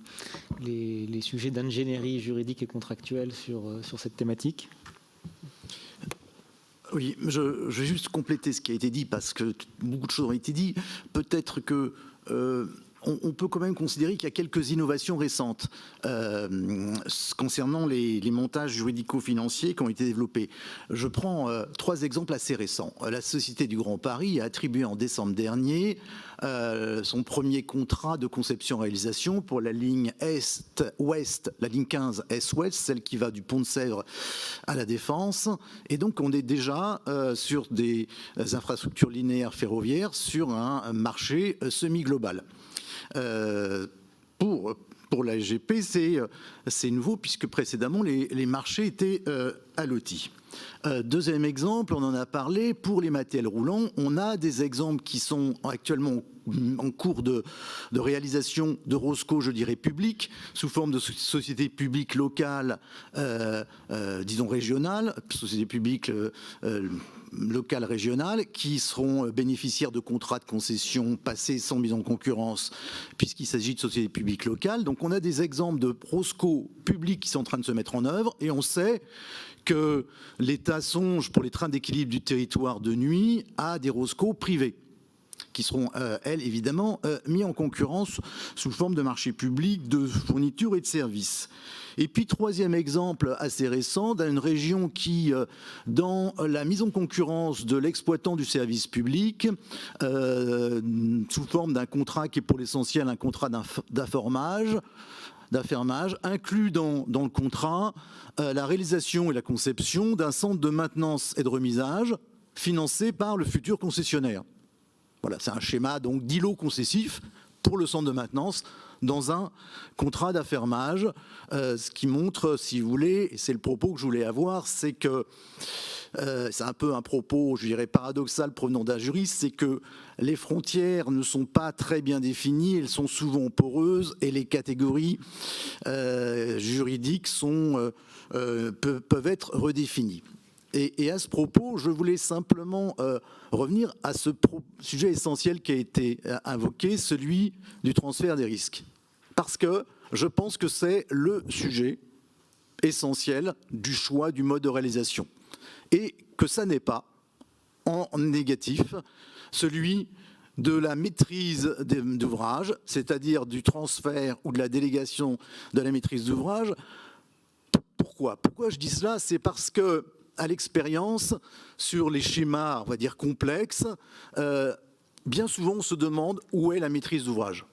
les sujets d'ingénierie juridique et contractuelle sur cette thématique. Oui, je vais juste compléter ce qui a été dit parce que beaucoup de choses ont été dites. Peut-être que on peut quand même considérer qu'il y a quelques innovations récentes concernant les montages juridico-financiers qui ont été développés. Je prends 3 exemples assez récents. La Société du Grand Paris a attribué en décembre dernier son premier contrat de conception-réalisation pour la ligne Est-Ouest, la ligne 15 Est-Ouest, celle qui va du Pont de Sèvres à la Défense. Et donc on est déjà sur des infrastructures linéaires ferroviaires sur un marché semi-global. Pour la SGP, c'est nouveau puisque précédemment les marchés étaient allotis. Deuxième exemple, on en a parlé, pour les matériels roulants, on a des exemples qui sont actuellement en cours de réalisation de ROSCO, je dirais public, sous forme de sociétés publiques locales, disons régionales, sociétés publiques locales régionales, qui seront bénéficiaires de contrats de concession passés sans mise en concurrence, puisqu'il s'agit de sociétés publiques locales. Donc on a des exemples de ROSCO publics qui sont en train de se mettre en œuvre, et on sait que l'État songe, pour les trains d'équilibre du territoire de nuit, à des ROSCO privés, qui seront, elles, évidemment, mis en concurrence sous forme de marché public de fourniture et de services. Et puis, troisième exemple assez récent, d'une région qui, dans la mise en concurrence de l'exploitant du service public, sous forme d'un contrat qui est pour l'essentiel un contrat d'affermage, inclut dans le contrat la réalisation et la conception d'un centre de maintenance et de remisage financé par le futur concessionnaire. Voilà, c'est un schéma donc d'îlot concessif pour le centre de maintenance dans un contrat d'affermage. Ce qui montre, si vous voulez, et c'est le propos que je voulais avoir, c'est que c'est un peu un propos, je dirais, paradoxal provenant d'un juriste, c'est que les frontières ne sont pas très bien définies, elles sont souvent poreuses, et les catégories juridiques peuvent être redéfinies. Et à ce propos, je voulais simplement revenir à ce sujet essentiel qui a été invoqué, celui du transfert des risques. Parce que je pense que c'est le sujet essentiel du choix du mode de réalisation. Et que ça n'est pas, en négatif, celui de la maîtrise d'ouvrage, c'est-à-dire du transfert ou de la délégation de la maîtrise d'ouvrage. Pourquoi je dis cela? C'est parce que, à l'expérience, sur les schémas, on va dire, complexes, bien souvent on se demande où est la maîtrise d'ouvrage.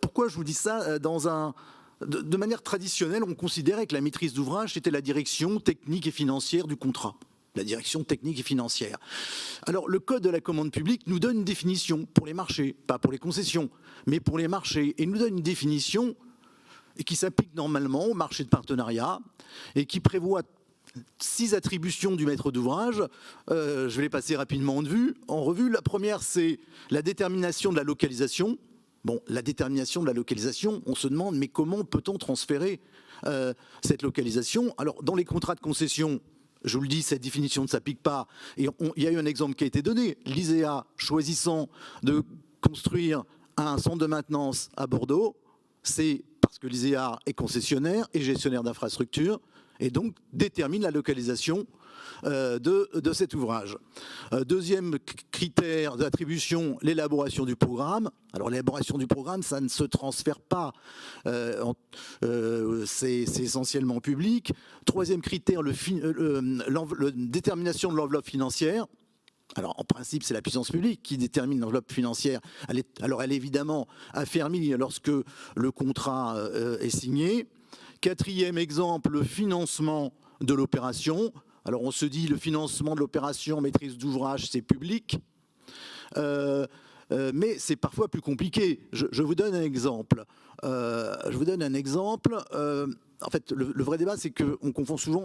Pourquoi je vous dis ça? De manière traditionnelle, on considérait que la maîtrise d'ouvrage, c'était la direction technique et financière du contrat. la direction technique et financière. Alors, le Code de la commande publique nous donne une définition pour les marchés, pas pour les concessions, mais pour les marchés, et nous donne une définition qui s'applique normalement aux marchés de partenariat et qui prévoit 6 attributions du maître d'ouvrage. Je vais les passer rapidement en revue. La première, c'est la détermination de la localisation. Bon, la détermination de la localisation, on se demande, mais comment peut-on transférer cette localisation? Alors, dans les contrats de concession, je vous le dis, cette définition ne s'applique pas. Et il y a eu un exemple qui a été donné. L'ISEA, choisissant de construire un centre de maintenance à Bordeaux, c'est parce que l'ISEA est concessionnaire et gestionnaire d'infrastructures, et donc détermine la localisation de cet ouvrage. Deuxième critère d'attribution, l'élaboration du programme. Alors l'élaboration du programme, ça ne se transfère pas, c'est essentiellement public. Troisième critère, la détermination de l'enveloppe financière. Alors, en principe, c'est la puissance publique qui détermine l'enveloppe financière. Elle est évidemment affermie lorsque le contrat est signé. Quatrième exemple, le financement de l'opération. Alors, on se dit, le financement de l'opération maîtrise d'ouvrage, c'est public. Mais c'est parfois plus compliqué. Je vous donne un exemple. En fait, le vrai débat, c'est qu'on confond souvent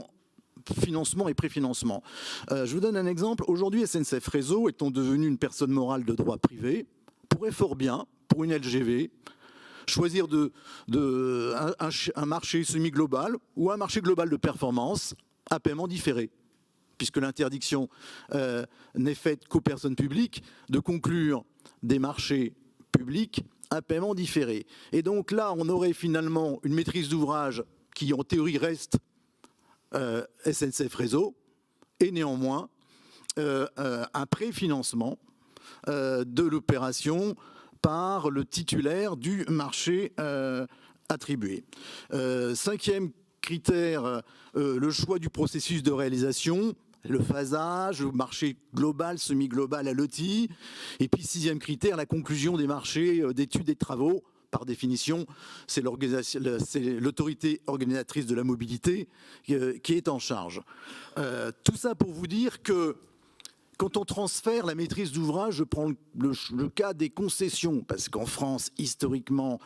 financement et préfinancement. Je vous donne un exemple. Aujourd'hui, SNCF Réseau, étant devenu une personne morale de droit privé, pourrait fort bien, pour une LGV, choisir un marché semi-global ou un marché global de performance à paiement différé, puisque l'interdiction n'est faite qu'aux personnes publiques de conclure des marchés publics à paiement différé. Et donc là, on aurait finalement une maîtrise d'ouvrage qui, en théorie, reste SNCF Réseau, et néanmoins un préfinancement de l'opération par le titulaire du marché attribué. Cinquième critère, le choix du processus de réalisation, le phasage, le marché global, semi-global à l'OTI. Et puis sixième critère, la conclusion des marchés d'études et de travaux. Par définition, c'est l'autorité organisatrice de la mobilité qui est en charge. Tout ça pour vous dire que quand on transfère la maîtrise d'ouvrage, je prends le cas des concessions, parce qu'en France, historiquement,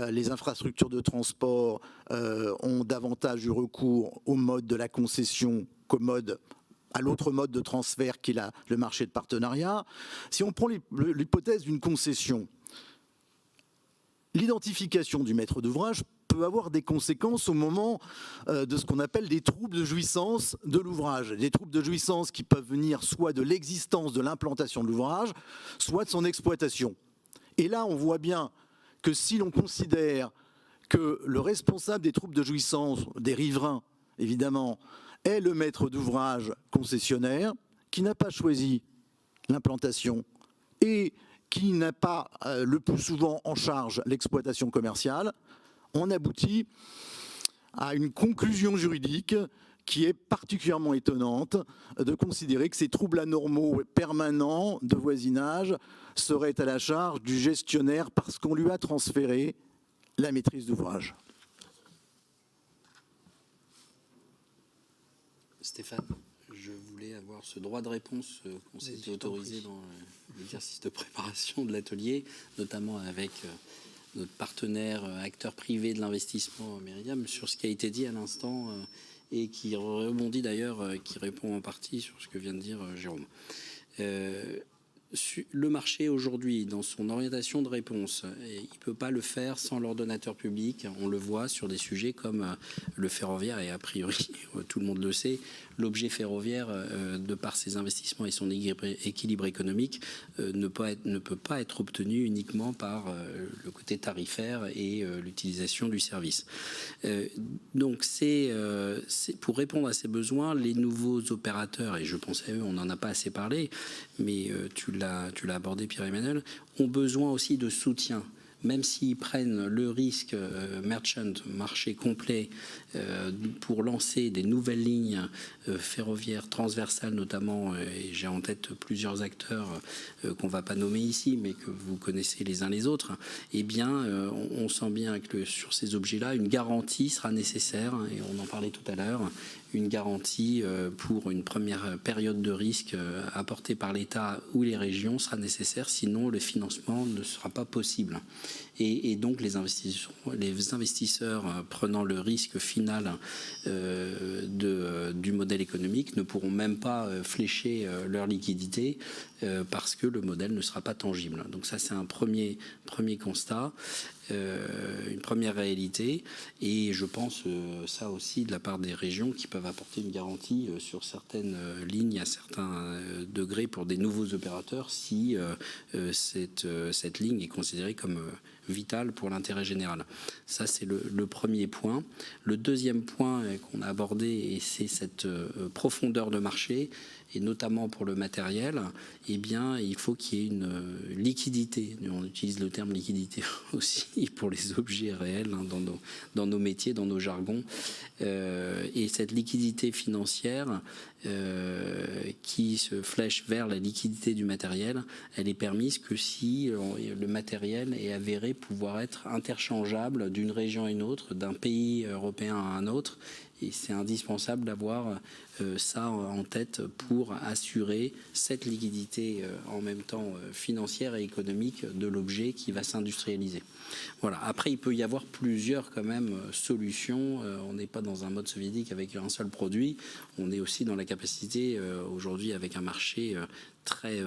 les infrastructures de transport ont davantage eu recours au mode de la concession à l'autre mode de transfert qui est le marché de partenariat. Si on prend l'hypothèse d'une concession, l'identification du maître d'ouvrage peut avoir des conséquences au moment de ce qu'on appelle des troubles de jouissance de l'ouvrage. Des troubles de jouissance qui peuvent venir soit de l'existence de l'implantation de l'ouvrage, soit de son exploitation. Et là, on voit bien que si l'on considère que le responsable des troubles de jouissance, des riverains, évidemment, est le maître d'ouvrage concessionnaire, qui n'a pas choisi l'implantation et qui n'a pas le plus souvent en charge l'exploitation commerciale, on aboutit à une conclusion juridique qui est particulièrement étonnante de considérer que ces troubles anormaux permanents de voisinage seraient à la charge du gestionnaire parce qu'on lui a transféré la maîtrise d'ouvrage. Stéphane, je voulais avoir ce droit de réponse qu'on s'était autorisé dans l'exercice de préparation de l'atelier, notamment avec notre partenaire, acteur privé de l'investissement Meridiam, sur ce qui a été dit à l'instant et qui rebondit d'ailleurs, qui répond en partie sur ce que vient de dire Jérôme. Le marché aujourd'hui, dans son orientation de réponse, il ne peut pas le faire sans l'ordonnateur public. On le voit sur des sujets comme le ferroviaire et a priori, tout le monde le sait, l'objet ferroviaire, de par ses investissements et son équilibre économique, ne peut pas être obtenu uniquement par le côté tarifaire et l'utilisation du service. Donc c'est pour répondre à ces besoins, les nouveaux opérateurs, et je pense à eux, on n'en a pas assez parlé, mais tu l'as abordé, Pierre-Emmanuel, ont besoin aussi de soutien. Même s'ils prennent le risque merchant, marché complet, pour lancer des nouvelles lignes ferroviaires transversales notamment, et j'ai en tête plusieurs acteurs qu'on ne va pas nommer ici, mais que vous connaissez les uns les autres, eh bien, on sent bien que sur ces objets-là, une garantie sera nécessaire, et on en parlait tout à l'heure, une garantie pour une première période de risque apportée par l'État ou les régions sera nécessaire, sinon le financement ne sera pas possible. Et donc les investisseurs prenant le risque final du modèle économique ne pourront même pas flécher leur liquidité parce que le modèle ne sera pas tangible. Donc ça, c'est un premier constat. Une première réalité, et je pense ça aussi de la part des régions qui peuvent apporter une garantie sur certaines lignes à certains degrés pour des nouveaux opérateurs si cette ligne est considérée comme vitale pour l'intérêt général. Ça, c'est le premier point. Le deuxième point qu'on a abordé, et c'est cette profondeur de marché, et notamment pour le matériel, eh bien, il faut qu'il y ait une liquidité. On utilise le terme liquidité aussi pour les objets réels hein, dans nos métiers, dans nos jargons. Et cette liquidité financière qui se flèche vers la liquidité du matériel, elle est permise que si le matériel est avéré pouvoir être interchangeable d'une région à une autre, d'un pays européen à un autre. Et c'est indispensable d'avoir ça en tête pour assurer cette liquidité en même temps financière et économique de l'objet qui va s'industrialiser. Voilà. Après, il peut y avoir plusieurs quand même solutions. On n'est pas dans un mode soviétique avec un seul produit. On est aussi dans la capacité aujourd'hui avec un marché très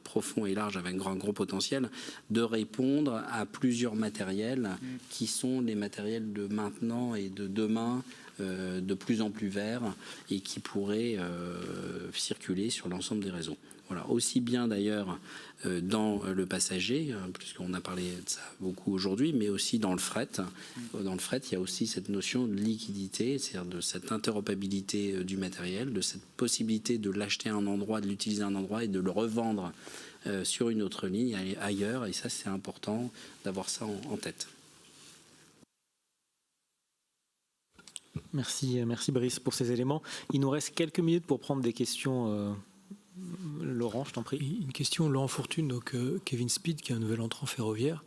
profond et large avec un gros potentiel de répondre à plusieurs matériels qui sont les matériels de maintenant et de demain de plus en plus verts et qui pourraient circuler sur l'ensemble des réseaux. Voilà. Aussi bien d'ailleurs dans le passager, puisqu'on a parlé de ça beaucoup aujourd'hui, mais aussi dans le fret. Dans le fret, il y a aussi cette notion de liquidité, c'est-à-dire de cette interopérabilité du matériel, de cette possibilité de l'acheter à un endroit, de l'utiliser à un endroit et de le revendre sur une autre ligne ailleurs. Et ça, c'est important d'avoir ça en tête. Merci Brice pour ces éléments. Il nous reste quelques minutes pour prendre des questions. Laurent, je t'en prie. Une question, Laurent Fortune, donc Kevin Speed, qui est un nouvel entrant ferroviaire.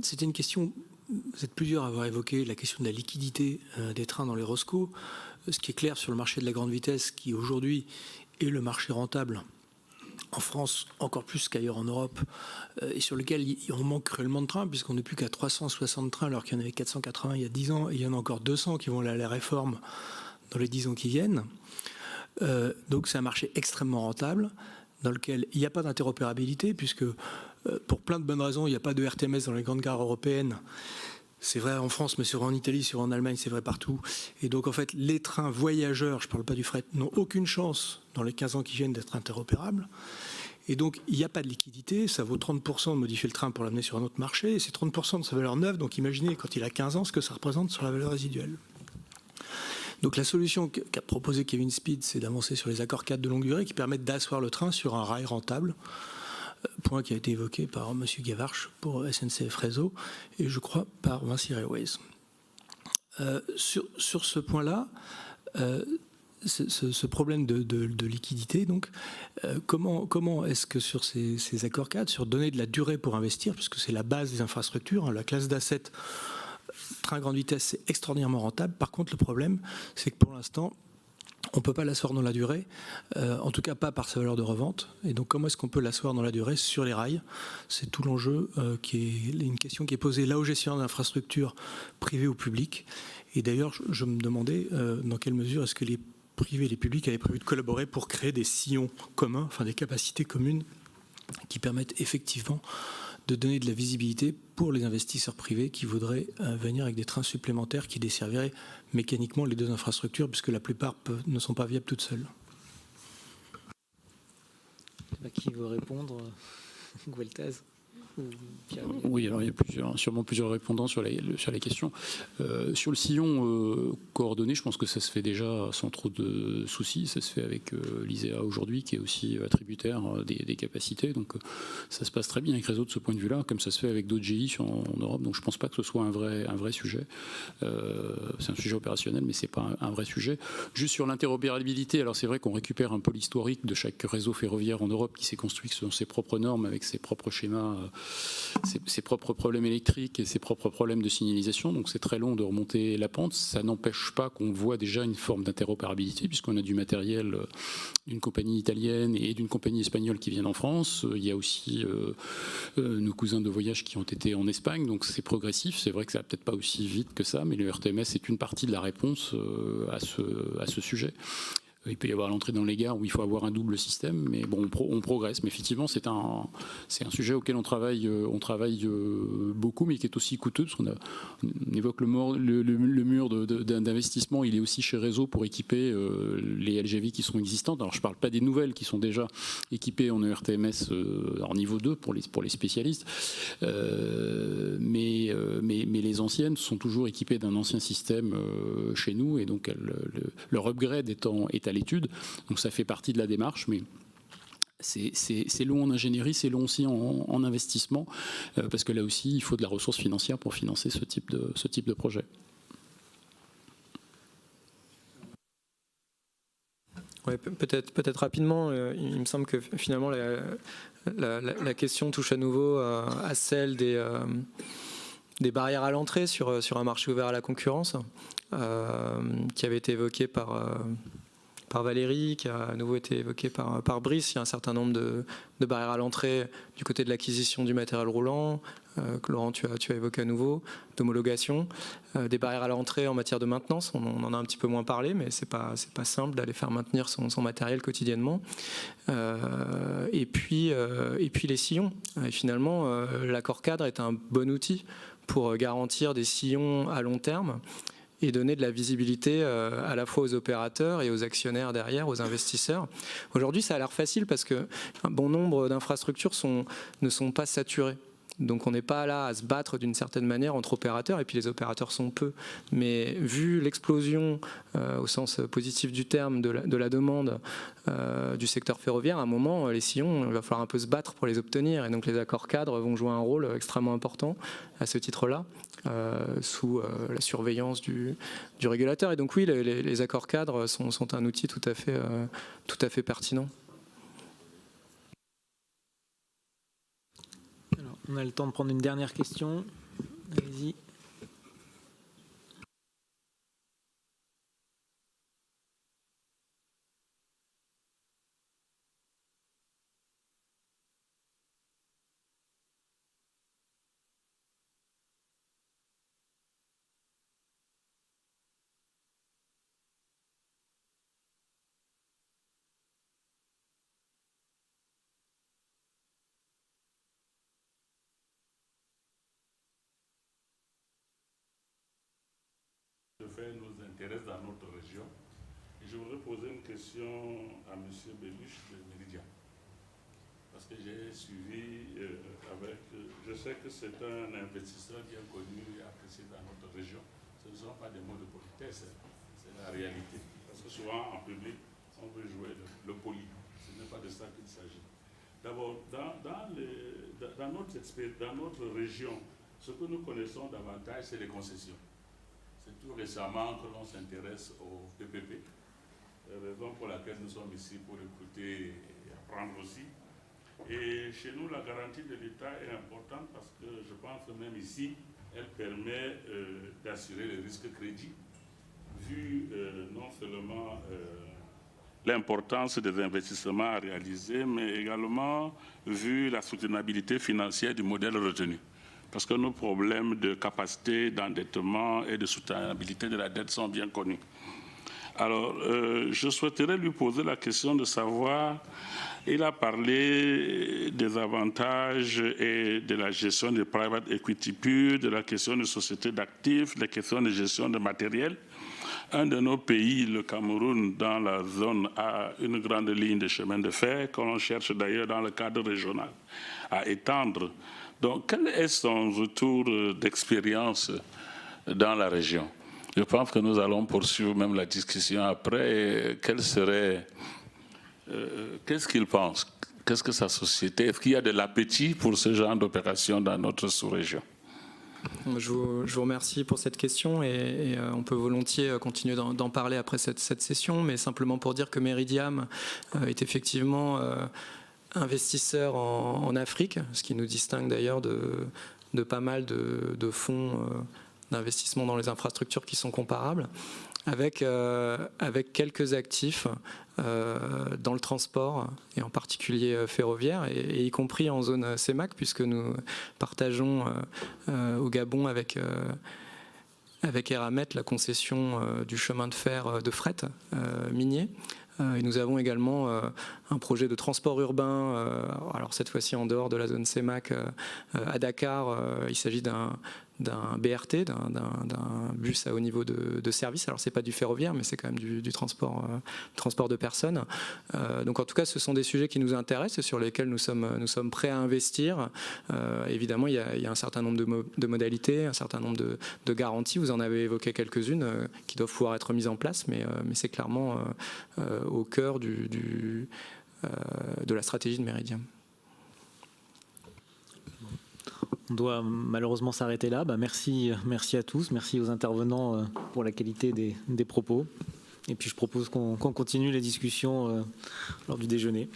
C'était une question, vous êtes plusieurs à avoir évoqué la question de la liquidité des trains dans les ROSCO. Ce qui est clair sur le marché de la grande vitesse, qui aujourd'hui est le marché rentable en France, encore plus qu'ailleurs en Europe, et sur lequel on manque cruellement de trains, puisqu'on n'est plus qu'à 360 trains, alors qu'il y en avait 480 il y a 10 ans, et il y en a encore 200 qui vont aller à la réforme dans les 10 ans qui viennent. Donc c'est un marché extrêmement rentable, dans lequel il n'y a pas d'interopérabilité, puisque pour plein de bonnes raisons, il n'y a pas de RTMS dans les grandes gares européennes. C'est vrai en France, mais c'est vrai en Italie, c'est vrai en Allemagne, c'est vrai partout. Et donc en fait, les trains voyageurs, je ne parle pas du fret, n'ont aucune chance dans les 15 ans qui viennent d'être interopérables. Et donc il n'y a pas de liquidité, ça vaut 30% de modifier le train pour l'amener sur un autre marché, et c'est 30% de sa valeur neuve, donc imaginez quand il a 15 ans ce que ça représente sur la valeur résiduelle. Donc la solution qu'a proposé Kevin Speed, c'est d'avancer sur les accords cadres de longue durée qui permettent d'asseoir le train sur un rail rentable, point qui a été évoqué par M. Gavarche pour SNCF Réseau et je crois par Vinci Railways. Sur ce point-là, ce problème de liquidité, donc, comment est-ce que sur ces accords cadres, sur donner de la durée pour investir, puisque c'est la base des infrastructures, la classe d'assets train grande vitesse, c'est extraordinairement rentable. Par contre, le problème, c'est que pour l'instant, on ne peut pas l'asseoir dans la durée, en tout cas pas par sa valeur de revente. Et donc, comment est-ce qu'on peut l'asseoir dans la durée sur les rails? C'est tout l'enjeu, qui est une question qui est posée là aux gestionnaires d'infrastructures privées ou publiques. Et d'ailleurs, je me demandais dans quelle mesure est-ce que les privés et les publics avaient prévu de collaborer pour créer des sillons communs, enfin des capacités communes qui permettent effectivement de donner de la visibilité pour les investisseurs privés qui voudraient venir avec des trains supplémentaires qui desserviraient mécaniquement les deux infrastructures, puisque la plupart ne sont pas viables toutes seules. Qui veut répondre? Gueltaz? Oui, alors il y a sûrement plusieurs répondants sur la question. Sur le sillon coordonné, je pense que ça se fait déjà sans trop de soucis. Ça se fait avec l'ISEA aujourd'hui, qui est aussi attributaire des capacités. Donc ça se passe très bien avec Réseau de ce point de vue-là, comme ça se fait avec d'autres GI en Europe. Donc je ne pense pas que ce soit un vrai sujet. C'est un sujet opérationnel, mais ce n'est pas un vrai sujet. Juste sur l'interopérabilité, alors c'est vrai qu'on récupère un peu l'historique de chaque réseau ferroviaire en Europe qui s'est construit selon ses propres normes, avec ses propres schémas ses propres problèmes électriques et ses propres problèmes de signalisation, donc c'est très long de remonter la pente. Ça n'empêche pas qu'on voit déjà une forme d'interopérabilité, puisqu'on a du matériel d'une compagnie italienne et d'une compagnie espagnole qui viennent en France. Il y a aussi nos cousins de voyage qui ont été en Espagne, donc c'est progressif. C'est vrai que ça va peut-être pas aussi vite que ça, mais le RTMS est une partie de la réponse à ce sujet. Il peut y avoir l'entrée dans les gares où il faut avoir un double système, mais bon, on progresse. Mais effectivement, c'est un sujet auquel on travaille beaucoup, mais qui est aussi coûteux, parce qu'on évoque le mur d'investissement. Il est aussi chez Réseau pour équiper les LGV qui sont existantes. Alors, je ne parle pas des nouvelles qui sont déjà équipées en ERTMS en niveau 2 pour les spécialistes, mais les anciennes sont toujours équipées d'un ancien système chez nous, et donc leur upgrade est à l'étude, donc ça fait partie de la démarche, mais c'est long en ingénierie, c'est long aussi en investissement, parce que là aussi il faut de la ressource financière pour financer ce type de projet. Ouais, peut-être rapidement, il me semble que finalement la question touche à nouveau à celle des barrières à l'entrée sur un marché ouvert à la concurrence, qui avait été évoquée par Valérie, qui a à nouveau été évoqué par Brice. Il y a un certain nombre de barrières à l'entrée du côté de l'acquisition du matériel roulant, que Laurent, tu as évoqué à nouveau, d'homologation, des barrières à l'entrée en matière de maintenance. On en a un petit peu moins parlé, mais c'est pas simple d'aller faire maintenir son matériel quotidiennement. Et puis les sillons. Et finalement, l'accord cadre est un bon outil pour garantir des sillons à long terme et donner de la visibilité à la fois aux opérateurs et aux actionnaires derrière, aux investisseurs. Aujourd'hui, ça a l'air facile parce qu'un bon nombre d'infrastructures ne sont pas saturées. Donc on n'est pas là à se battre d'une certaine manière entre opérateurs, et puis les opérateurs sont peu. Mais vu l'explosion, au sens positif du terme, de la demande du secteur ferroviaire, à un moment, les sillons, il va falloir un peu se battre pour les obtenir. Et donc les accords cadres vont jouer un rôle extrêmement important à ce titre-là, sous la surveillance du régulateur. Et donc oui, les accords cadres sont un outil tout à fait pertinent. Alors, on a le temps de prendre une dernière question. Allez-y. Nous intéresse dans notre région. Et je voudrais poser une question à M. Belluche de Meridiam. Parce que j'ai suivi je sais que c'est un investisseur bien connu et apprécié dans notre région. Ce ne sont pas des mots de politesse, c'est la réalité. Parce que souvent en public, on veut jouer le poli. Ce n'est pas de ça qu'il s'agit. D'abord, dans notre région, ce que nous connaissons davantage, c'est les concessions. C'est tout récemment que l'on s'intéresse au PPP, raison pour laquelle nous sommes ici pour écouter et apprendre aussi. Et chez nous, la garantie de l'État est importante parce que je pense que même ici, elle permet d'assurer le risque crédit, vu non seulement l'importance des investissements à réaliser, mais également vu la soutenabilité financière du modèle retenu. Parce que nos problèmes de capacité d'endettement et de soutenabilité de la dette sont bien connus. Alors, je souhaiterais lui poser la question de savoir, il a parlé des avantages et de la gestion des private equity pure, de la question des sociétés d'actifs, des questions de gestion de matériel. Un de nos pays, le Cameroun, dans la zone, a une grande ligne de chemin de fer, qu'on cherche d'ailleurs dans le cadre régional à étendre. Donc, quel est son retour d'expérience dans la région? Je pense que nous allons poursuivre même la discussion après. Qu'est-ce qu'il pense? Qu'est-ce que sa société? Est-ce qu'il y a de l'appétit pour ce genre d'opération dans notre sous-région? Je vous remercie pour cette question et on peut volontiers continuer d'en parler après cette session, mais simplement pour dire que Meridiam est effectivement investisseurs en Afrique, ce qui nous distingue d'ailleurs de pas mal de fonds d'investissement dans les infrastructures qui sont comparables, avec quelques actifs dans le transport, et en particulier ferroviaire, et y compris en zone CEMAC, puisque nous partageons au Gabon avec Eramet la concession du chemin de fer de fret minier. Et nous avons également un projet de transport urbain, alors cette fois-ci en dehors de la zone CEMAC, à Dakar. Il s'agit d'un BRT, d'un bus à haut niveau de service. Alors c'est pas du ferroviaire, mais c'est quand même du transport de personnes. Donc en tout cas, ce sont des sujets qui nous intéressent et sur lesquels nous sommes prêts à investir. Évidemment, il y a un certain nombre de modalités, un certain nombre de garanties. Vous en avez évoqué quelques-unes qui doivent pouvoir être mises en place, mais c'est clairement au cœur de la stratégie de Meridiam. On doit malheureusement s'arrêter là. Merci à tous, merci aux intervenants pour la qualité des propos. Et puis je propose qu'on continue les discussions lors du déjeuner.